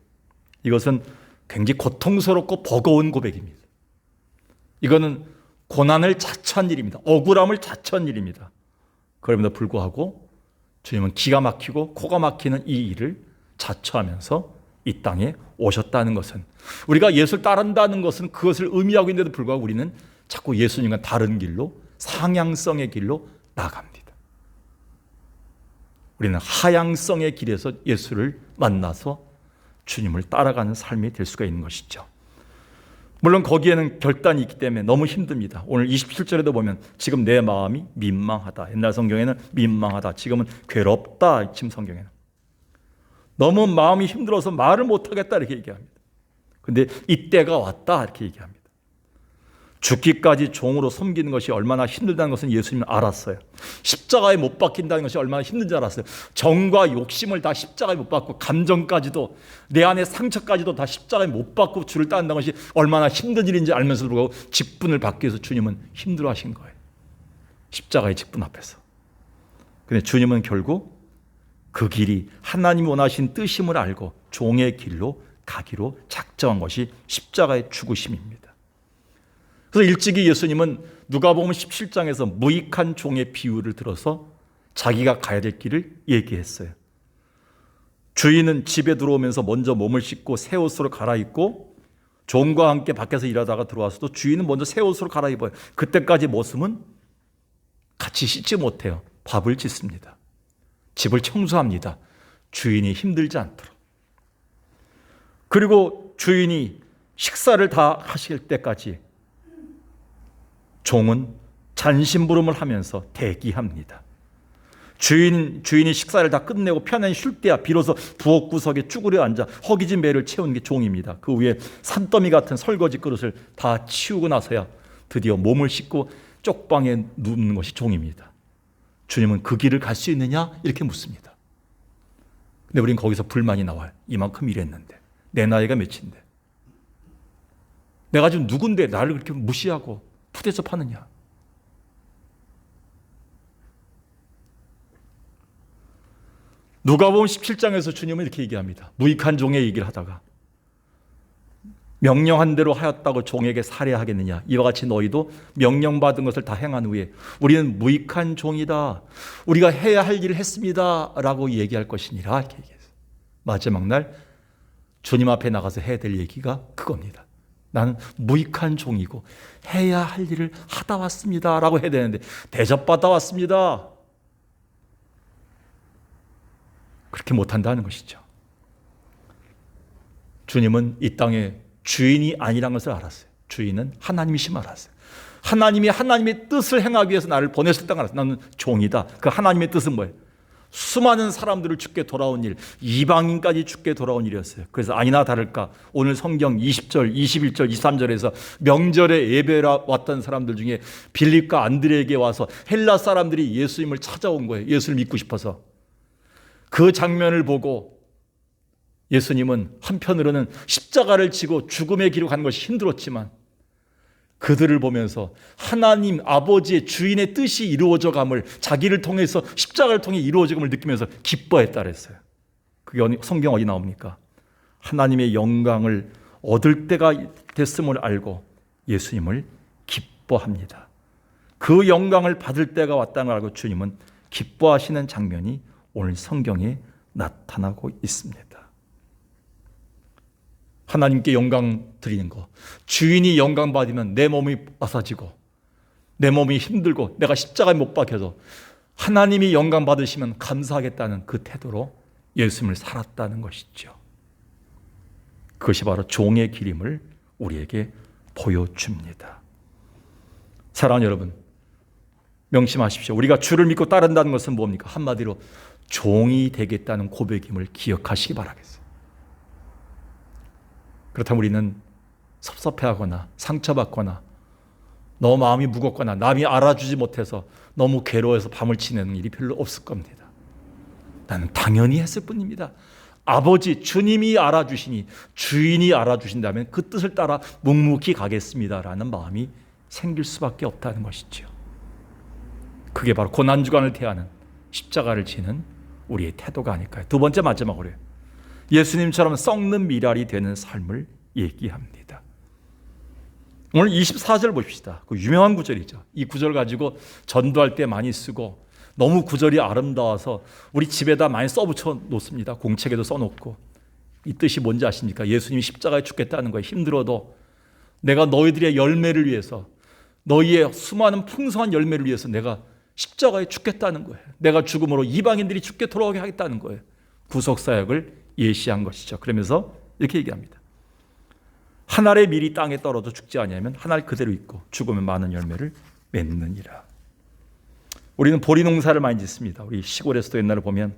이것은 굉장히 고통스럽고 버거운 고백입니다. 이거는 고난을 자처한 일입니다. 억울함을 자처한 일입니다. 그럼에도 불구하고 주님은 기가 막히고 코가 막히는 이 일을 자처하면서 이 땅에 오셨다는 것은, 우리가 예수를 따른다는 것은 그것을 의미하고 있는데도 불구하고 우리는 자꾸 예수님과 다른 길로, 상향성의 길로 나갑니다. 우리는 하향성의 길에서 예수를 만나서 주님을 따라가는 삶이 될 수가 있는 것이죠. 물론 거기에는 결단이 있기 때문에 너무 힘듭니다. 오늘 27절에도 보면 지금 내 마음이 민망하다. 옛날 성경에는 민망하다. 지금은 괴롭다. 지금 성경에는. 너무 마음이 힘들어서 말을 못하겠다 이렇게 얘기합니다. 그런데 이때가 왔다 이렇게 얘기합니다. 죽기까지 종으로 섬기는 것이 얼마나 힘들다는 것은 예수님은 알았어요. 십자가에 못 박힌다는 것이 얼마나 힘든지 알았어요. 정과 욕심을 다 십자가에 못 박고, 감정까지도, 내 안의 상처까지도 다 십자가에 못 박고 주를 따른다는 것이 얼마나 힘든 일인지 알면서도 불구하고 직분을 받기 위해서 주님은 힘들어하신 거예요. 십자가의 직분 앞에서. 그런데 주님은 결국 그 길이 하나님이 원하신 뜻임을 알고 종의 길로 가기로 작정한 것이 십자가의 죽으심입니다. 그래서 일찍이 예수님은 누가복음 17장에서 무익한 종의 비유를 들어서 자기가 가야 될 길을 얘기했어요. 주인은 집에 들어오면서 먼저 몸을 씻고 새 옷으로 갈아입고, 종과 함께 밖에서 일하다가 들어와서도 주인은 먼저 새 옷으로 갈아입어요. 그때까지 모습은 같이 씻지 못해요. 밥을 짓습니다. 집을 청소합니다. 주인이 힘들지 않도록. 그리고 주인이 식사를 다 하실 때까지 종은 잔심부름을 하면서 대기합니다. 주인이 식사를 다 끝내고 편안히 쉴 때야 비로소 부엌 구석에 쭈그려 앉아 허기진 배를 채우는 게 종입니다. 그 위에 산더미 같은 설거지 그릇을 다 치우고 나서야 드디어 몸을 씻고 쪽방에 눕는 것이 종입니다. 주님은 그 길을 갈 수 있느냐? 이렇게 묻습니다. 근데 우린 거기서 불만이 나와요. 이만큼 일했는데, 내 나이가 몇인데, 내가 지금 누군데 나를 그렇게 무시하고 푸대접하느냐? 누가복음 17장에서 주님은 이렇게 얘기합니다. 무익한 종의 얘기를 하다가, 명령한 대로 하였다고 종에게 살해하겠느냐? 이와 같이 너희도 명령받은 것을 다 행한 후에 우리는 무익한 종이다, 우리가 해야 할 일을 했습니다 라고 얘기할 것이니라 이렇게 얘기했어요. 마지막 날 주님 앞에 나가서 해야 될 얘기가 그겁니다. 나는 무익한 종이고 해야 할 일을 하다 왔습니다 라고 해야 되는데, 대접받아 왔습니다, 그렇게 못한다는 것이죠. 주님은 이 땅에 주인이 아니라는 것을 알았어요. 주인은 하나님이심을 알았어요. 하나님이 하나님의 뜻을 행하기 위해서 나를 보냈을 때 알았어요. 나는 종이다. 그 하나님의 뜻은 뭐예요? 수많은 사람들을 죽게 돌아온 일, 이방인까지 죽게 돌아온 일이었어요. 그래서 아니나 다를까 오늘 성경 20절, 21절, 23절에서 명절에 예배라 왔던 사람들 중에 빌립과 안드레에게 와서 헬라 사람들이 예수님을 찾아온 거예요. 예수를 믿고 싶어서. 그 장면을 보고 예수님은 한편으로는 십자가를 지고 죽음의 길을 가는 것이 힘들었지만, 그들을 보면서 하나님 아버지의 주인의 뜻이 이루어져감을, 자기를 통해서 십자가를 통해 이루어져감을 느끼면서 기뻐했다 그랬어요. 그게 성경 어디 나옵니까? 하나님의 영광을 얻을 때가 됐음을 알고 예수님을 기뻐합니다. 그 영광을 받을 때가 왔다는 걸 알고 주님은 기뻐하시는 장면이 오늘 성경에 나타나고 있습니다. 하나님께 영광 드리는 거, 주인이 영광 받으면 내 몸이 아파지고 내 몸이 힘들고 내가 십자가에 못 박혀서 하나님이 영광 받으시면 감사하겠다는 그 태도로 예수님을 살았다는 것이죠. 그것이 바로 종의 길임을 우리에게 보여줍니다. 사랑하는 여러분, 명심하십시오. 우리가 주를 믿고 따른다는 것은 뭡니까? 한마디로 종이 되겠다는 고백임을 기억하시기 바라겠어요. 그렇다면 우리는 섭섭해하거나 상처받거나 너무 마음이 무겁거나 남이 알아주지 못해서 너무 괴로워해서 밤을 지내는 일이 별로 없을 겁니다. 나는 당연히 했을 뿐입니다. 아버지 주님이 알아주시니 주인이 알아주신다면 그 뜻을 따라 묵묵히 가겠습니다라는 마음이 생길 수밖에 없다는 것이죠. 그게 바로 고난주간을 대하는 십자가를 지는 우리의 태도가 아닐까요? 두 번째 마지막으로요. 예수님처럼 썩는 미랄이 되는 삶을 얘기합니다. 오늘 24절 보십시다. 그 유명한 구절이죠. 이 구절 가지고 전도할 때 많이 쓰고 너무 구절이 아름다워서 우리 집에다 많이 써붙여 놓습니다. 공책에도 써놓고. 이 뜻이 뭔지 아십니까? 예수님이 십자가에 죽겠다는 거예요. 힘들어도 내가 너희들의 열매를 위해서, 너희의 수많은 풍성한 열매를 위해서 내가 십자가에 죽겠다는 거예요. 내가 죽음으로 이방인들이 죽게 돌아오게 하겠다는 거예요. 구속사역을 예시한 것이죠. 그러면서 이렇게 얘기합니다. 한 알의 밀이 땅에 떨어져 죽지 아니하면 한 알 그대로 있고 죽으면 많은 열매를 맺느니라. 우리는 보리 농사를 많이 짓습니다. 우리 시골에서도 옛날에 보면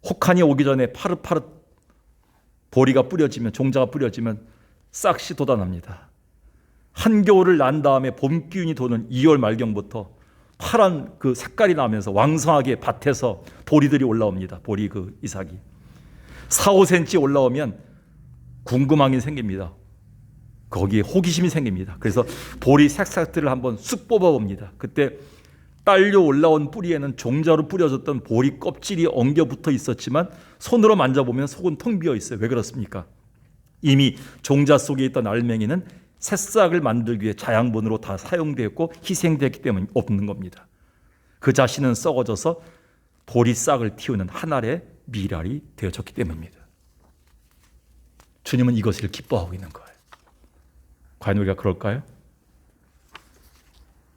혹한이 오기 전에 파릇파릇 보리가 뿌려지면, 종자가 뿌려지면 싹시 돋아납니다. 한겨울을 난 다음에 봄 기운이 도는 2월 말경부터 파란 그 색깔이 나면서 왕성하게 밭에서 보리들이 올라옵니다. 보리 그 이삭이 4, 5cm 올라오면 궁금함이 생깁니다. 거기에 호기심이 생깁니다. 그래서 보리 색색들을 한번 쑥 뽑아봅니다. 그때 딸려 올라온 뿌리에는 종자로 뿌려졌던 보리 껍질이 엉겨 붙어 있었지만 손으로 만져보면 속은 텅 비어 있어요. 왜 그렇습니까? 이미 종자 속에 있던 알맹이는 새싹을 만들기 위해 자양분으로 다 사용되었고 희생되었기 때문에 없는 겁니다. 그 자신은 썩어져서 보리싹을 틔우는 한 알의 미랄이 되어졌기 때문입니다. 주님은 이것을 기뻐하고 있는 거예요. 과연 우리가 그럴까요?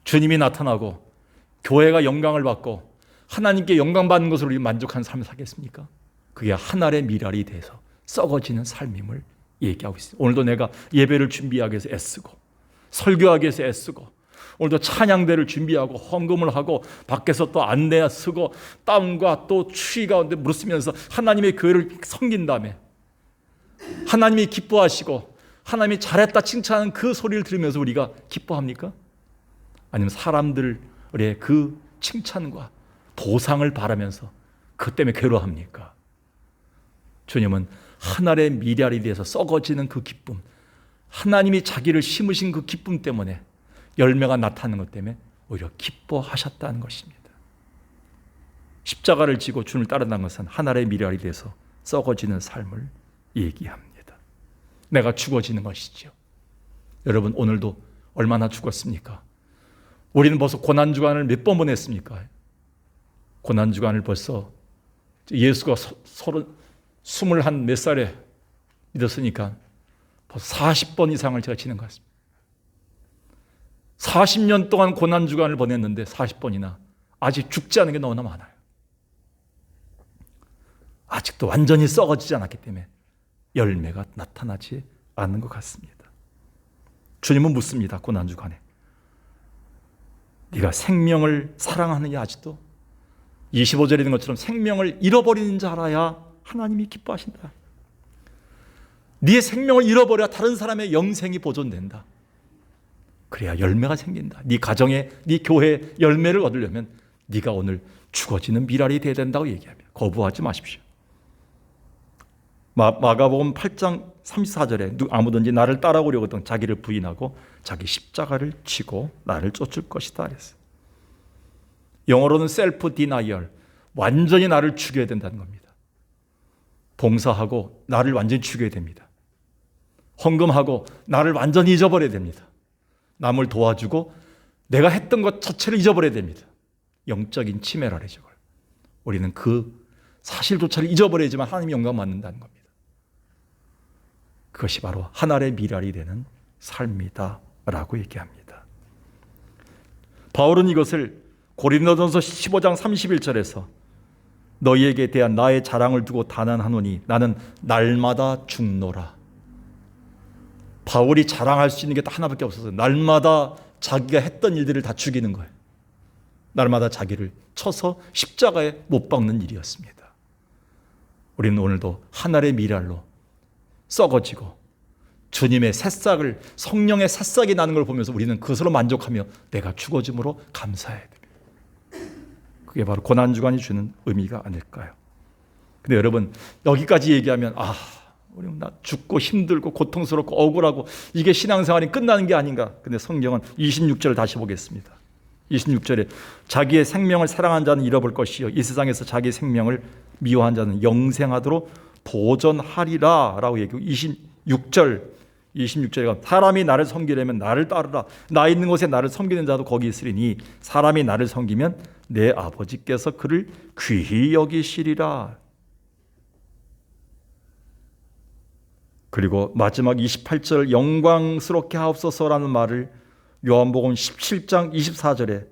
주님이 나타나고 교회가 영광을 받고 하나님께 영광받는 것으로 우리 만족한 삶을 살겠습니까? 그게 한 알의 미랄이 돼서 썩어지는 삶임을 얘기하고 있어요. 오늘도 내가 예배를 준비하기 위해서 애쓰고 설교하기 위해서 애쓰고 오늘도 찬양대를 준비하고 헌금을 하고 밖에서 또 안내 쓰고 땀과 또 추위 가운데 무르쓰면서 하나님의 교회를 섬긴 다음에 하나님이 기뻐하시고 하나님이 잘했다 칭찬하는 그 소리를 들으면서 우리가 기뻐합니까? 아니면 사람들의 그 칭찬과 보상을 바라면서 그 때문에 괴로워합니까? 주님은 한 알의 미랄이 돼서 썩어지는 그 기쁨, 하나님이 자기를 심으신 그 기쁨 때문에 열매가 나타나는 것 때문에 오히려 기뻐하셨다는 것입니다. 십자가를 지고 주님을 따른다는 것은 한 알의 미랄이 돼서 썩어지는 삶을 얘기합니다. 내가 죽어지는 것이죠. 여러분 오늘도 얼마나 죽었습니까? 우리는 벌써 고난주간을 몇 번 보냈습니까? 고난주간을 벌써 예수가 20한 몇 살에 믿었으니까 벌써 40번 이상을 제가 지낸 것 같습니다. 40년 동안 고난주간을 보냈는데 40번이나 아직 죽지 않은 게 너무나 많아요. 아직도 완전히 썩어지지 않았기 때문에 열매가 나타나지 않는 것 같습니다. 주님은 묻습니다. 고난주간에 네가 생명을 사랑하느냐 아직도? 25절에 있는 것처럼 생명을 잃어버리는 자라야 하나님이 기뻐하신다. 네의 생명을 잃어버려야 다른 사람의 영생이 보존된다. 그래야 열매가 생긴다. 네 가정에, 네 교회에 열매를 얻으려면 네가 오늘 죽어지는 미랄이 되어야 된다고 얘기합니다. 거부하지 마십시오. 마가복음 8장 34절에 아무든지 나를 따라오려거든 자기를 부인하고 자기 십자가를 지고 나를 쫓을 것이다 그랬어요. 영어로는 self denial, 완전히 나를 죽여야 된다는 겁니다. 봉사하고 나를 완전히 죽여야 됩니다. 헌금하고 나를 완전히 잊어버려야 됩니다. 남을 도와주고 내가 했던 것 자체를 잊어버려야 됩니다. 영적인 치매라 그러죠. 우리는 그 사실조차를 잊어버려야지만 하나님이 영광 받는다는 겁니다. 그것이 바로 한 알의 미랄이 되는 삶이다라고 얘기합니다. 바울은 이것을 고린도전서 15장 31절에서 너희에게 대한 나의 자랑을 두고 단언하노니 나는 날마다 죽노라. 바울이 자랑할 수 있는 게 딱 하나밖에 없어서 날마다 자기가 했던 일들을 다 죽이는 거예요. 날마다 자기를 쳐서 십자가에 못 박는 일이었습니다. 우리는 오늘도 하늘의 미랄로 썩어지고 주님의 새싹을, 성령의 새싹이 나는 걸 보면서 우리는 그것으로 만족하며 내가 죽어짐으로 감사해야 됩니다. 그게 바로 고난주간이 주는 의미가 아닐까요? 근데 여러분, 여기까지 얘기하면 우리 나 죽고 힘들고 고통스럽고 억울하고 이게 신앙생활이 끝나는 게 아닌가. 근데 성경은 26절을 다시 보겠습니다. 26절에 자기의 생명을 사랑한 자는 잃어볼 것이요 이 세상에서 자기의 생명을 미워한 자는 영생하도록 보전하리라 라고 얘기하고 26절에 사람이 나를 섬기려면 나를 따르라. 나 있는 곳에 나를 섬기는 자도 거기 있으리니 사람이 나를 섬기면 내 아버지께서 그를 귀히 여기시리라. 그리고 마지막 28절 영광스럽게 하옵소서라는 말을 요한복음 17장 24절에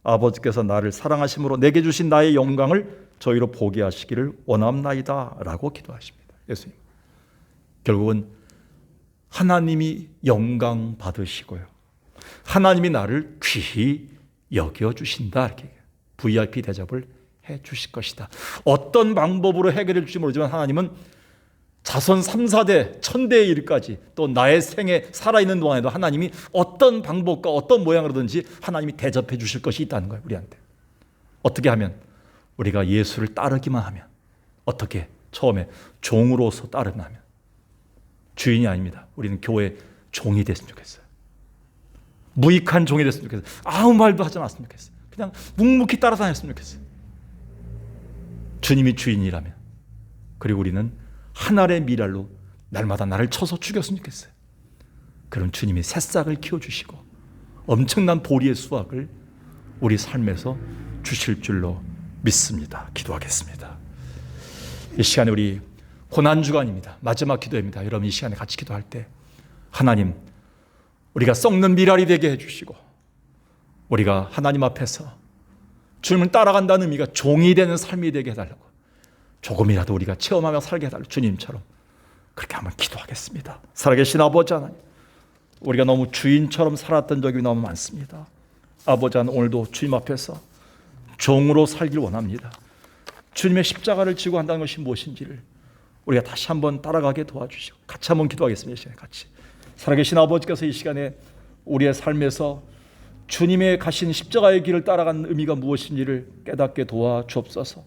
아버지께서 나를 사랑하심으로 내게 주신 나의 영광을 저희로 보게 하시기를 원합나이다 라고 기도하십니다. 예수님. 결국은 하나님이 영광 받으시고요. 하나님이 나를 귀히 여겨주신다. 이렇게 VIP 대접을 해 주실 것이다. 어떤 방법으로 해결해 줄지 모르지만 하나님은 자손 3, 4대, 1000대의 일까지 또 나의 생에 살아있는 동안에도 하나님이 어떤 방법과 어떤 모양으로든지 하나님이 대접해 주실 것이 있다는 거예요. 우리한테. 어떻게 하면? 우리가 예수를 따르기만 하면. 어떻게? 처음에 종으로서 따르기만 하면. 주인이 아닙니다. 우리는 교회 종이 됐으면 좋겠어요. 무익한 종이 됐으면 좋겠어요. 아무 말도 하지 않았으면 좋겠어요. 그냥 묵묵히 따라다녔으면 좋겠어요. 주님이 주인이라면. 그리고 우리는 하늘의 미랄로 날마다 나를 쳐서 죽였으면 좋겠어요. 그런 주님이 새싹을 키워주시고 엄청난 보리의 수확을 우리 삶에서 주실 줄로 믿습니다. 기도하겠습니다. 이 시간에 우리 고난주간입니다. 마지막 기도입니다. 여러분 이 시간에 같이 기도할 때 하나님, 우리가 썩는 미랄이 되게 해주시고 우리가 하나님 앞에서 주님을 따라간다는 의미가 종이 되는 삶이 되게 해달라고, 조금이라도 우리가 체험하며 살게 해달라고 주님처럼 그렇게 한번 기도하겠습니다. 살아계신 아버지 하나님, 우리가 너무 주인처럼 살았던 적이 너무 많습니다. 아버지 하나님, 오늘도 주님 앞에서 종으로 살길 원합니다. 주님의 십자가를 지고 한다는 것이 무엇인지를 우리가 다시 한번 따라가게 도와주시고 같이 한번 기도하겠습니다. 이 시간에 같이. 살아계신 아버지께서 이 시간에 우리의 삶에서 주님의 가신 십자가의 길을 따라가는 의미가 무엇인지를 깨닫게 도와주옵소서.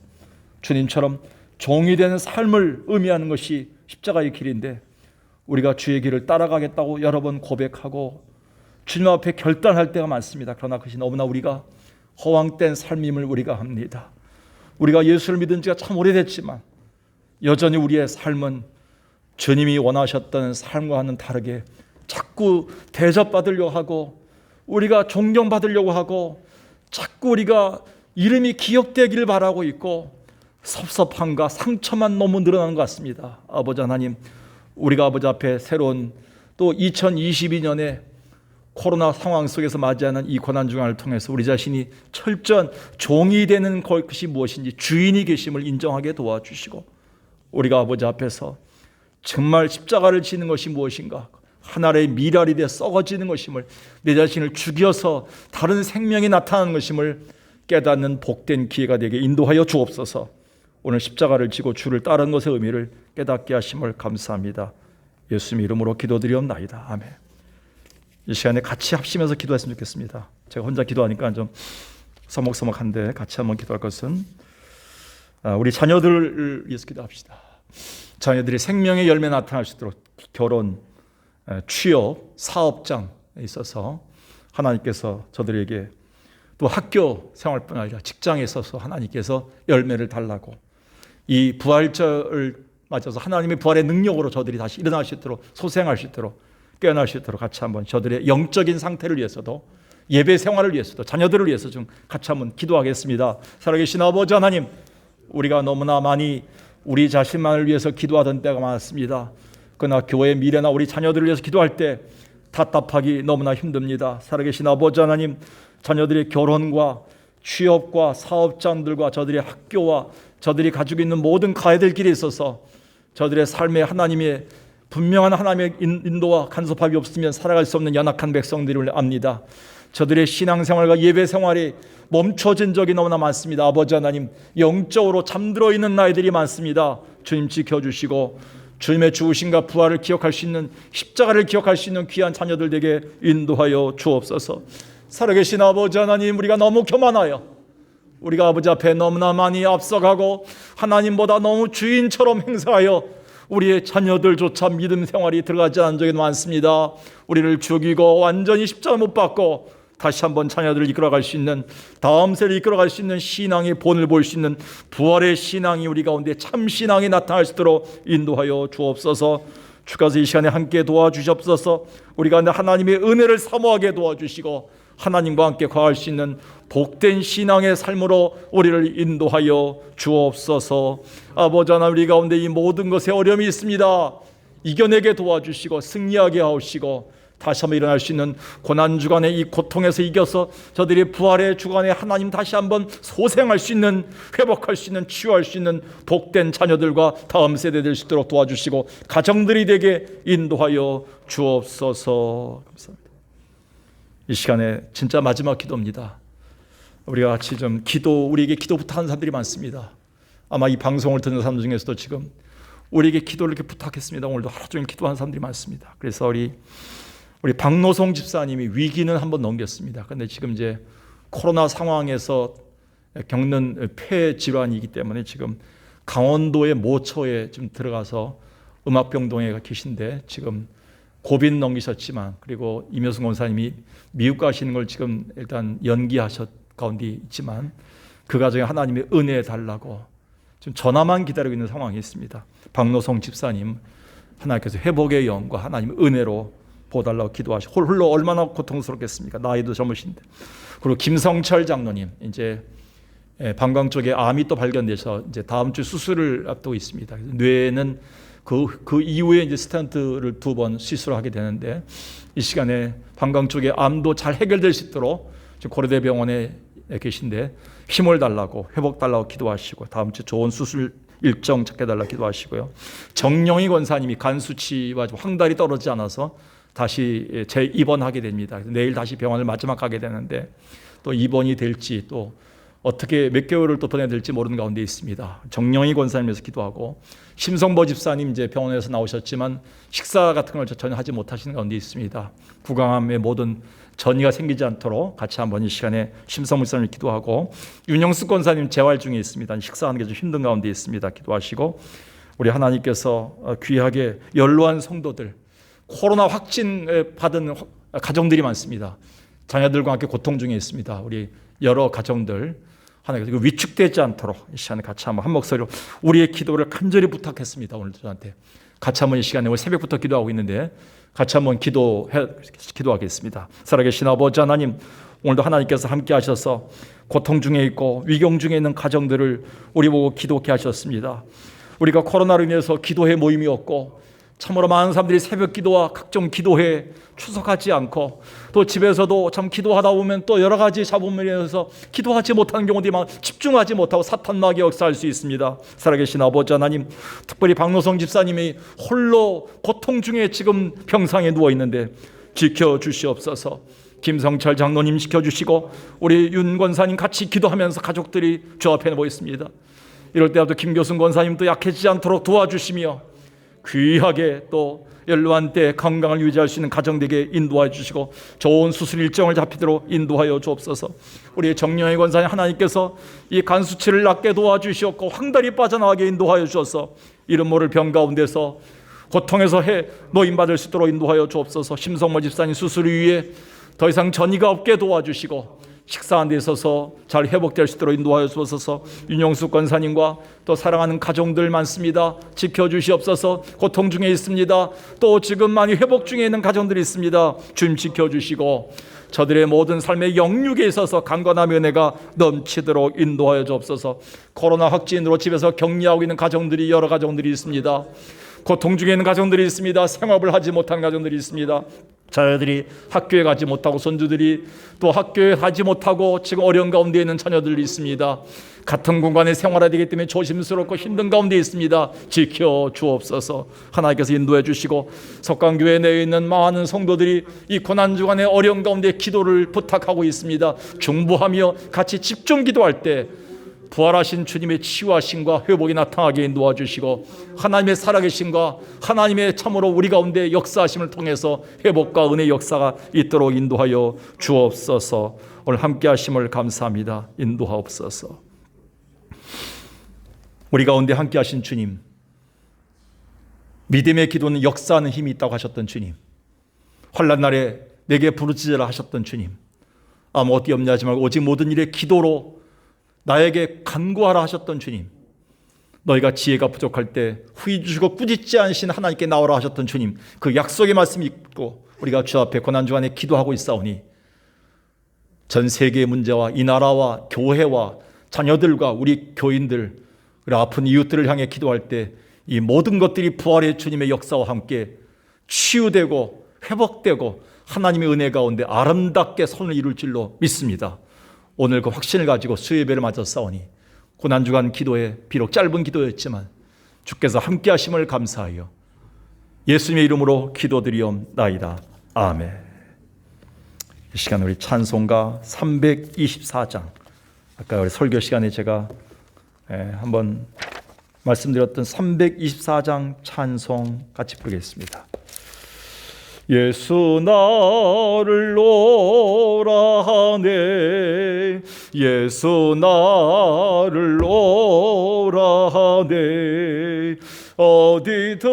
주님처럼 종이 되는 삶을 의미하는 것이 십자가의 길인데 우리가 주의 길을 따라가겠다고 여러 번 고백하고 주님 앞에 결단할 때가 많습니다. 그러나 그것이 너무나 우리가 허황된 삶임을 우리가 합니다. 우리가 예수를 믿은 지가 참 오래됐지만 여전히 우리의 삶은 주님이 원하셨던 삶과는 다르게 자꾸 대접받으려고 하고 우리가 존경받으려고 하고 자꾸 우리가 이름이 기억되기를 바라고 있고 섭섭함과 상처만 너무 늘어나는 것 같습니다. 아버지 하나님, 우리가 아버지 앞에 새로운 또 2022년에 코로나 상황 속에서 맞이하는 이 고난주간을 통해서 우리 자신이 철저한 종이 되는 것이 무엇인지 주인이 계심을 인정하게 도와주시고 우리가 아버지 앞에서 정말 십자가를 지는 것이 무엇인가, 하늘의 미랄이 되어 썩어지는 것임을, 내 자신을 죽여서 다른 생명이 나타나는 것임을 깨닫는 복된 기회가 되게 인도하여 주옵소서. 오늘 십자가를 지고 주를 따르는 것의 의미를 깨닫게 하심을 감사합니다. 예수님 이름으로 기도드리옵나이다. 아멘. 이 시간에 같이 합심해서 기도했으면 좋겠습니다. 제가 혼자 기도하니까 좀 서먹서먹한데 같이 한번 기도할 것은 우리 자녀들을 위해서 기도합시다. 자녀들이 생명의 열매 나타날 수 있도록 결혼, 취업, 사업장에 있어서 하나님께서 저들에게 또 학교 생활뿐 아니라 직장에 있어서 하나님께서 열매를 달라고, 이 부활절을 맞아서 하나님의 부활의 능력으로 저들이 다시 일어날 수 있도록, 소생할 수 있도록, 깨어날 수 있도록 같이 한번 저들의 영적인 상태를 위해서도, 예배 생활을 위해서도, 자녀들을 위해서 좀 같이 한번 기도하겠습니다. 살아계신 아버지 하나님, 우리가 너무나 많이 우리 자신만을 위해서 기도하던 때가 많았습니다. 그러나 교회의 미래나 우리 자녀들을 위해서 기도할 때 답답하기 너무나 힘듭니다. 살아계신 아버지 하나님, 자녀들의 결혼과 취업과 사업장들과 저들의 학교와 저들이 가지고 있는 모든 가해될 길에 있어서 저들의 삶에 하나님의 분명한 하나님의 인도와 간섭함이 없으면 살아갈 수 없는 연약한 백성들을 압니다. 저들의 신앙생활과 예배생활이 멈춰진 적이 너무나 많습니다. 아버지 하나님, 영적으로 잠들어 있는 나이들이 많습니다. 주님 지켜주시고 주님의 죽으심과 부활을 기억할 수 있는, 십자가를 기억할 수 있는 귀한 자녀들 되게 인도하여 주옵소서. 살아계신 아버지 하나님, 우리가 너무 교만하여 우리가 아버지 앞에 너무나 많이 앞서가고 하나님보다 너무 주인처럼 행사하여 우리의 자녀들조차 믿음 생활이 들어가지 않은 적이 많습니다. 우리를 죽이고 완전히 십자가 못 박고 다시 한번 자녀들을 이끌어갈 수 있는, 다음 세를 이끌어갈 수 있는 신앙의 본을 볼 수 있는 부활의 신앙이 우리 가운데 참 신앙이 나타날 수 있도록 인도하여 주옵소서. 주가서 이 시간에 함께 도와주시옵소서. 우리 가운데 하나님의 은혜를 사모하게 도와주시고 하나님과 함께 거할 수 있는 복된 신앙의 삶으로 우리를 인도하여 주옵소서. 아버지 하나님, 우리 가운데 이 모든 것에 어려움이 있습니다. 이겨내게 도와주시고 승리하게 하옵시고 다시 한번 일어날 수 있는 고난 주간의 이 고통에서 이겨서 저들이 부활의 주간에 하나님 다시 한번 소생할 수 있는, 회복할 수 있는, 치유할 수 있는 복된 자녀들과 다음 세대 될 수 있도록 도와주시고 가정들이 되게 인도하여 주옵소서. 감사합니다. 이 시간에 진짜 마지막 기도입니다. 우리가 같이 좀 우리에게 기도 부탁하는 사람들이 많습니다. 아마 이 방송을 듣는 사람 중에서도 지금 우리에게 기도를 이렇게 부탁했습니다. 오늘도 하루 종일 기도하는 사람들이 많습니다. 그래서 우리 박노송 집사님이 위기는 한번 넘겼습니다. 그런데 지금 이제 코로나 상황에서 겪는 폐 질환이기 때문에 지금 강원도의 모처에 좀 들어가서 음압병동에 계신데 지금 고빈 넘기셨지만, 그리고 임효승 권사님이 미국 가시는 걸 지금 일단 연기하셨 가운데 있지만 그 가정에 하나님의 은혜 달라고 지금 전화만 기다리고 있는 상황이 있습니다. 박노성 집사님, 하나님께서 회복의 영과 하나님의 은혜로 보달라고 기도하시고, 홀로 얼마나 고통스럽겠습니까? 나이도 젊으신데. 그리고 김성철 장로님, 이제 방광 쪽에 암이 또 발견돼서 이제 다음 주 수술을 앞두고 있습니다. 뇌에는 그 이후에 이제 스탠트를 2번 시술하게 되는데, 이 시간에 방광 쪽에 암도 잘 해결될 수 있도록 지금 고려대 병원에 계신데 힘을 달라고, 회복 달라고 기도하시고 다음 주 좋은 수술 일정 잡게 달라고 기도하시고요. 정영희 권사님이 간 수치와 황달이 떨어지지 않아서 다시 재입원하게 됩니다. 내일 다시 병원을 마지막 가게 되는데 또 입원이 될지 또 어떻게 몇 개월을 또 보내야 될지 모르는 가운데 있습니다. 정영희 권사님에서 기도하고, 심성보 집사님 이제 병원에서 나오셨지만 식사 같은 걸 전혀 하지 못하시는 가운데 있습니다. 구강암의 모든 전이가 생기지 않도록 같이 한번 이 시간에 심성보 집사님 기도하고, 윤영숙 권사님 재활 중에 있습니다. 식사하는 게 좀 힘든 가운데 있습니다. 기도하시고, 우리 하나님께서 귀하게 연로한 성도들, 코로나 확진 받은 가정들이 많습니다. 자녀들과 함께 고통 중에 있습니다. 우리 여러 가정들 하나님께서 위축되지 않도록 이 시간에 같이 한번 한 목소리로 우리의 기도를 간절히 부탁했습니다. 오늘 저한테 같이 한번 이 시간에 오늘 새벽부터 기도하고 있는데 같이 한번 기도하겠습니다. 살아계신 아버지 하나님, 오늘도 하나님께서 함께 하셔서 고통 중에 있고 위경 중에 있는 가정들을 우리 보고 기도케 하셨습니다. 우리가 코로나로 인해서 기도회 모임이 없고 참으로 많은 사람들이 새벽 기도와 각종 기도회에 출석하지 않고, 또 집에서도 참 기도하다 보면 또 여러 가지 잡음으로 인해서 기도하지 못하는 경우들이 많아 집중하지 못하고 사탄마귀 역사할 수 있습니다. 살아계신 아버지 하나님, 특별히 박노성 집사님이 홀로 고통 중에 지금 병상에 누워 있는데 지켜주시옵소서. 김성철 장로님 지켜주시고 우리 윤 권사님 같이 기도하면서 가족들이 주 앞에 모여 있습니다. 이럴 때라도 김교순 권사님도 약해지지 않도록 도와주시며 귀하게 또 연로한 때 건강을 유지할 수 있는 가정되게 인도하여 주시고 좋은 수술 일정을 잡히도록 인도하여 주옵소서. 우리 정영희 권사님, 하나님께서 이 간 수치를 낫게 도와주시었고 황달이 빠져나가게 인도하여 주셔서 이름 모를 병 가운데서 고통에서 노임받을 수 있도록 인도하여 주옵소서. 심성모 집사님 수술 이후에 더 이상 전이가 없게 도와주시고 식사하는 데 있어서 잘 회복될 수 있도록 인도하여 주옵소서. 윤영숙 권사님과 또 사랑하는 가정들 많습니다. 지켜주시옵소서. 고통 중에 있습니다. 또 지금 많이 회복 중에 있는 가정들이 있습니다. 주님 지켜주시고 저들의 모든 삶의 영육에 있어서 강건함의 은혜가 넘치도록 인도하여 주옵소서. 코로나 확진으로 집에서 격리하고 있는 가정들이 여러 가정들이 있습니다. 고통 중에 있는 가정들이 있습니다. 생업을 하지 못한 가정들이 있습니다. 자녀들이 학교에 가지 못하고, 손주들이 또 학교에 가지 못하고 지금 어려운 가운데 있는 자녀들이 있습니다. 같은 공간에 생활해야 되기 때문에 조심스럽고 힘든 가운데 있습니다. 지켜 주옵소서. 하나님께서 인도해 주시고, 석강교회 내에 있는 많은 성도들이 이 고난주간의 어려운 가운데 기도를 부탁하고 있습니다. 중보하며 같이 집중 기도할 때 부활하신 주님의 치유하심과 회복이 나타나게 인도해 주시고, 하나님의 살아계심과 하나님의 참으로 우리 가운데 역사하심을 통해서 회복과 은혜의 역사가 있도록 인도하여 주옵소서. 오늘 함께 하심을 감사합니다. 인도하옵소서. 우리 가운데 함께 하신 주님, 믿음의 기도는 역사하는 힘이 있다고 하셨던 주님, 환난 날에 내게 부르짖으라 하셨던 주님, 아무 어디 없냐 하지 말고 오직 모든 일에 기도로 나에게 간구하라 하셨던 주님, 너희가 지혜가 부족할 때 후히 주시고 꾸짖지 않으신 하나님께 나오라 하셨던 주님, 그 약속의 말씀이 있고 우리가 주 앞에 고난주간에 기도하고 있사오니 전 세계의 문제와 이 나라와 교회와 자녀들과 우리 교인들, 우리 아픈 이웃들을 향해 기도할 때 이 모든 것들이 부활의 주님의 역사와 함께 치유되고 회복되고 하나님의 은혜 가운데 아름답게 선을 이룰 줄로 믿습니다. 오늘 그 확신을 가지고 수요예배를 맞아 싸우니 고난주간 기도에 비록 짧은 기도였지만 주께서 함께 하심을 감사하여 예수님의 이름으로 기도드리옵나이다. 아멘. 이 시간 우리 찬송가 324장, 아까 우리 설교 시간에 제가 한번 말씀드렸던 324장 찬송 같이 부르겠습니다. 예수 나를 오라 하네, 예수 나를 오라 하네, 어디든지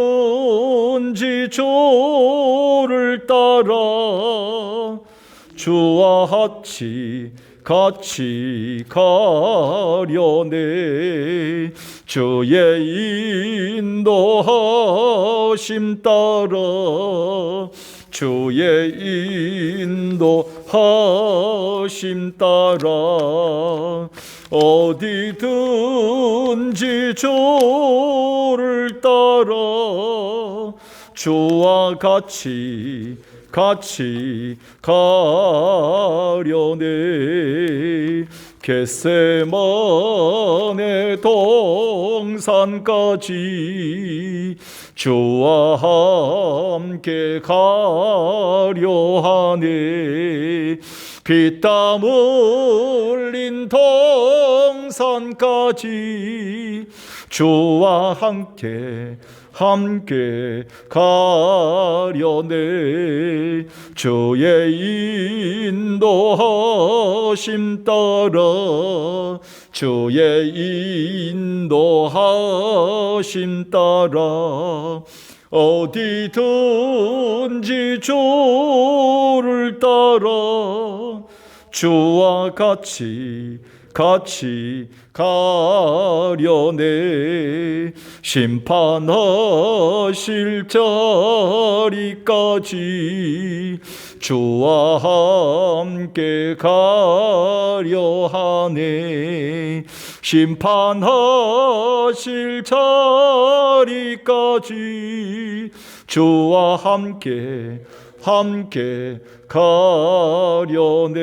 주를 따라 주와 같이 가려네, 주의 인도하심 따라 주의 인도하심 따라 어디든지 주를 따라 주와 같이 가려네, 겟세마네 동산까지 주와 함께 가려 하네, 피땀 흘린 동산까지 주와 함께 가려네, 주의 인도하심 따라 주의 인도하심 따라 어디든지 주를 따라 주와 같이 가려네, 심판하실 자리까지 주와 함께 가려 하네, 심판하실 자리까지 주와 함께 가려네,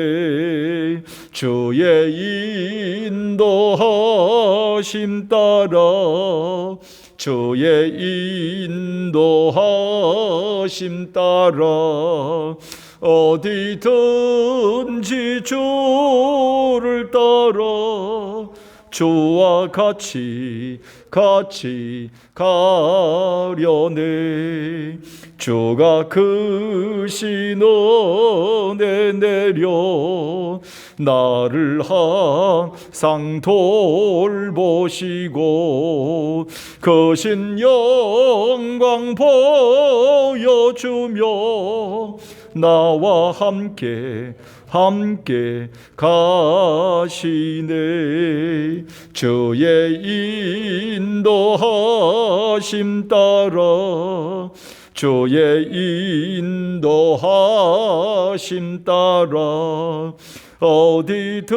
주의 인도하심 따라 주의 인도하심 따라 어디든지 주를 따라 주와 같이 가려네, 주가 크신 은혜 내려 나를 항상 돌보시고 크신 영광 보여주며 나와 함께 가시네, 주의 인도하심 따라 주의 인도하심 따라 어디든지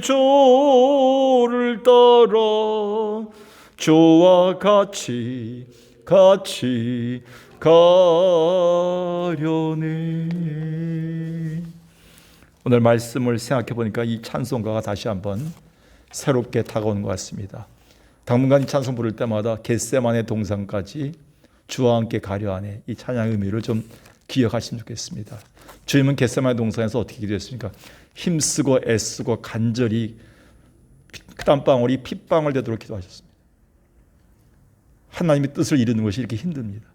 주를 따라 주와 같이 가려네. 오늘 말씀을 생각해 보니까 이 찬송가가 다시 한번 새롭게 다가오는 것 같습니다. 당분간 이 찬송 부를 때마다 겟세마네 동산까지 주와 함께 가려 하네, 이 찬양의 의미를 좀 기억하시면 좋겠습니다. 주님은 겟세마네 동산에서 어떻게 기도했습니까? 힘쓰고 애쓰고 간절히 땀방울이 핏방울 되도록 기도하셨습니다. 하나님의 뜻을 이루는 것이 이렇게 힘듭니다.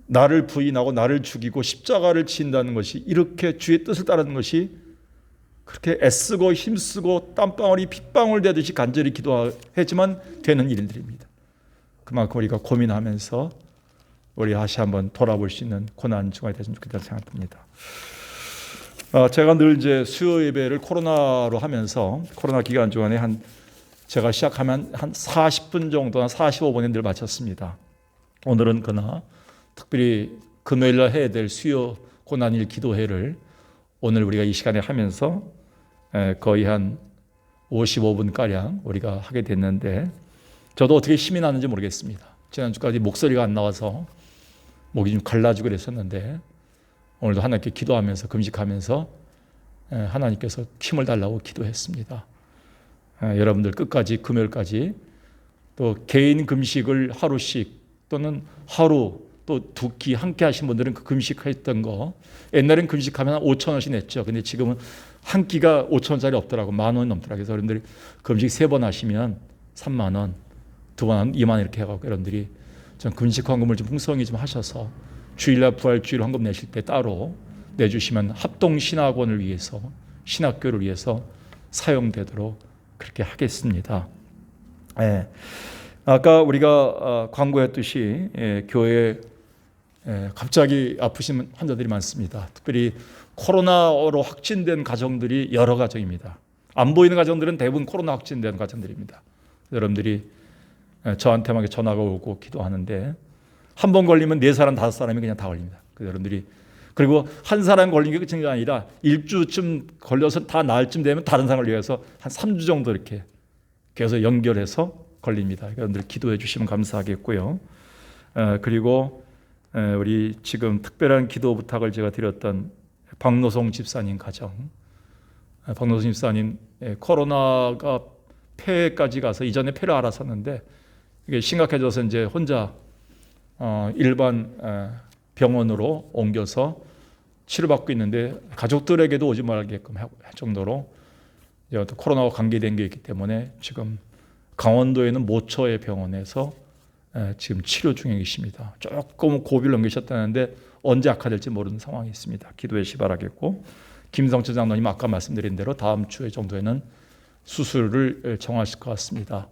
나를 부인하고 나를 죽이고 십자가를 지인다는 것이, 이렇게 주의 뜻을 따르는 것이 그렇게 애쓰고 힘쓰고 땀방울이 핏방울 되듯이 간절히 기도하지만 되는 일들입니다. 그만큼 우리가 고민하면서 우리 다시 한번 돌아볼 수 있는 고난 중간이 됐으면 좋겠다는 생각합니다. 제가 늘 이제 수요 예배를 코로나로 하면서 코로나 기간 중간에 제가 시작하면 한 40분 정도나 45분에 늘 마쳤습니다. 오늘은 그러나 특별히 금요일 날 해야 될 수요 고난일 기도회를 오늘 우리가 이 시간에 하면서 거의 한 55분가량 우리가 하게 됐는데, 저도 어떻게 힘이 나는지 모르겠습니다. 지난주까지 목소리가 안 나와서 목이 좀 갈라지고 그랬었는데, 오늘도 하나님께 기도하면서 금식하면서 하나님께서 힘을 달라고 기도했습니다. 여러분들 끝까지 금요일까지 또 개인 금식을 하루씩 또는 하루 또 두 끼 함께 하신 분들은 그 금식했던 거, 옛날엔 금식하면 5,000원씩 냈죠. 근데 지금은 한 끼가 5,000원짜리 없더라고. 10,000원 넘더라고요. 그래서 여러분들이 금식 3번 하시면 3만 원, 2번 하면 2만 원 이렇게 해가지고 여러분들이 좀 금식 헌금을 좀 풍성히 좀 하셔서 주일날 부활주일 헌금 내실 때 따로 내주시면 합동신학원을 위해서, 신학교를 위해서 사용되도록 그렇게 하겠습니다. 아까 우리가 광고했듯이 교회에 갑자기 아프신 환자들이 많습니다. 특별히 코로나로 확진된 가정들이 여러 가정입니다. 안 보이는 가정들은 대부분 코로나 확진된 가정들입니다. 여러분들이 저한테만 전화가 오고 기도하는데, 한 번 걸리면 4사람 5사람이 그냥 다 걸립니다. 여러분들이, 그리고 한 사람 걸린 게 끝이 아니라 일주쯤 걸려서 다 나을 쯤 되면 다른 사람을 위해서 한 3주 정도 이렇게 계속 연결해서 걸립니다. 여러분들 기도해 주시면 감사하겠고요. 그리고 우리 지금 특별한 기도 부탁을 제가 드렸던 박노송 집사님 가정, 박노송 집사님 코로나가 폐까지 가서 이전에 폐를 앓았었는데 이게 심각해져서 이제 혼자 일반 병원으로 옮겨서 치료받고 있는데, 가족들에게도 오지 말게끔 할 정도로 코로나와 관계된 게 있기 때문에 지금 강원도에는 모처의 병원에서 지금 치료 중에 계십니다. 조금 고비를 넘기셨다는데 언제 악화될지 모르는 상황이 있습니다. 기도해 주시 바라겠고, 김성철 장로님 아까 말씀드린 대로 다음 주에 정도에는 수술을 정하실 것 같습니다.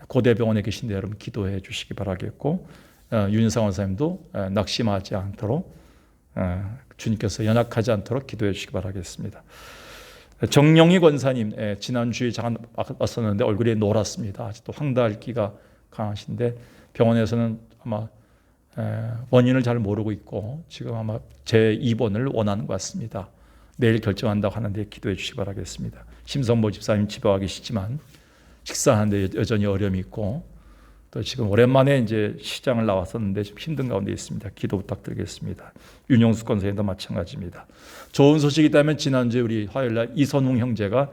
고대병원에 계신데 여러분 기도해 주시기 바라겠고, 윤상원 사님도 낙심하지 않도록, 주님께서 연약하지 않도록 기도해 주시기 바라겠습니다. 정영희 권사님, 지난주에 잠깐 왔었는데 얼굴이 노랗습니다. 아직도 황달기가 강하신데 병원에서는 아마 원인을 잘 모르고 있고 지금 아마 재입원을 원하는 것 같습니다. 내일 결정한다고 하는데 기도해 주시기 바라겠습니다. 심성보 집사님 집에 와 계시지만 식사하는데 여전히 어려움이 있고, 또 지금 오랜만에 이제 시장을 나왔었는데 좀 힘든 가운데 있습니다. 기도 부탁드리겠습니다. 윤영수 권사님도 마찬가지입니다. 좋은 소식이 있다면 지난주에 우리 화요일날 이선웅 형제가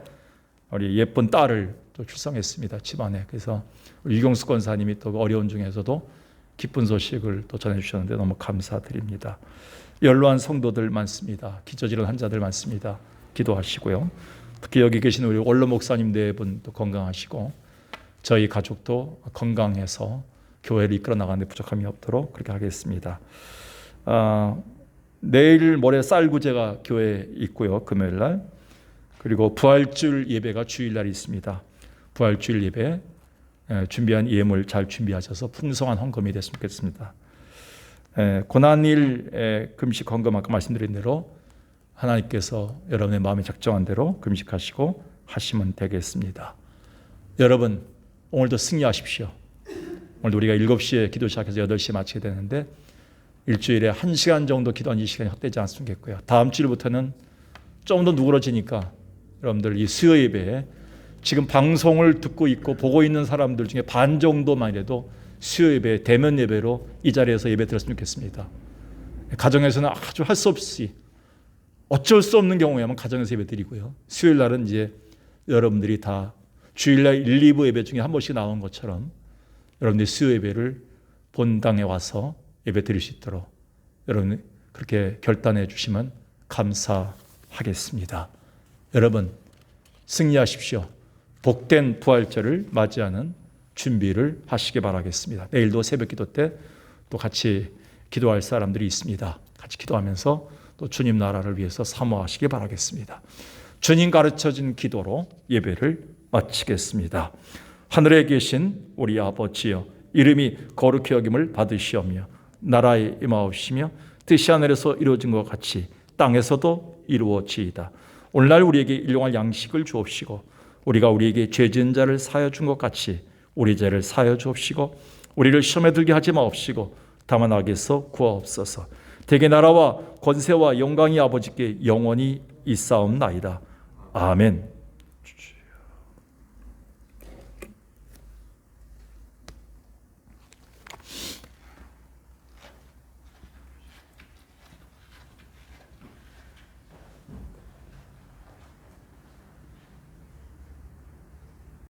우리 예쁜 딸을 또 출산했습니다. 집안에. 그래서 우리 유경수 권사님이 또 어려운 중에서도 기쁜 소식을 또 전해주셨는데 너무 감사드립니다. 연로한 성도들 많습니다. 기저질환 환자들 많습니다. 기도하시고요. 특히 여기 계신 우리 원로 목사님 4분 또 건강하시고, 저희 가족도 건강해서 교회를 이끌어 나가는 데 부족함이 없도록 그렇게 하겠습니다. 내일 모레 쌀구제가 교회에 있고요. 금요일날. 그리고 부활주일 예배가 주일날 있습니다. 부활주일 예배 준비한 예물 잘 준비하셔서 풍성한 헌금이 됐으면 좋겠습니다. 고난일 금식 헌금 아까 말씀드린 대로 하나님께서 여러분의 마음에 작정한 대로 금식하시고 하시면 되겠습니다. 여러분 오늘도 승리하십시오. 오늘도 우리가 7시에 기도 시작해서 8시에 마치게 되는데 일주일에 1시간 정도 기도한 이 시간이 헛되지 않으면 좋겠고요. 다음 주일부터는 좀 더 누그러지니까 여러분들 이 수요 예배에 지금 방송을 듣고 있고 보고 있는 사람들 중에 반 정도만이라도 수요 예배, 대면 예배로 이 자리에서 예배 드렸으면 좋겠습니다. 가정에서는 아주 할 수 없이 어쩔 수 없는 경우에만 가정에서 예배 드리고요. 수요일 날은 이제 여러분들이 다 주일날 1, 2부 예배 중에 한 번씩 나온 것처럼 여러분들이 수요 예배를 본당에 와서 예배 드릴 수 있도록 여러분 그렇게 결단해 주시면 감사하겠습니다. 여러분 승리하십시오. 복된 부활절을 맞이하는 준비를 하시기 바라겠습니다. 내일도 새벽 기도 때 또 같이 기도할 사람들이 있습니다. 같이 기도하면서 또 주님 나라를 위해서 사모하시기 바라겠습니다. 주님 가르쳐준 기도로 예배를 마치겠습니다. 하늘에 계신 우리 아버지여, 이름이 거룩히 여김을 받으시오며 나라에 임하옵시며 뜻이 하늘에서 이루어진 것 같이 땅에서도 이루어지이다. 오늘날 우리에게 일용할 양식을 주옵시고 우리가 우리에게 죄 지은 자를 사하여 준 것 같이 우리 죄를 사하여 주옵시고 우리를 시험에 들게 하지 마옵시고 다만 악에서 구하옵소서. 대개 나라와 권세와 영광이 아버지께 영원히 있사옵나이다. 아멘.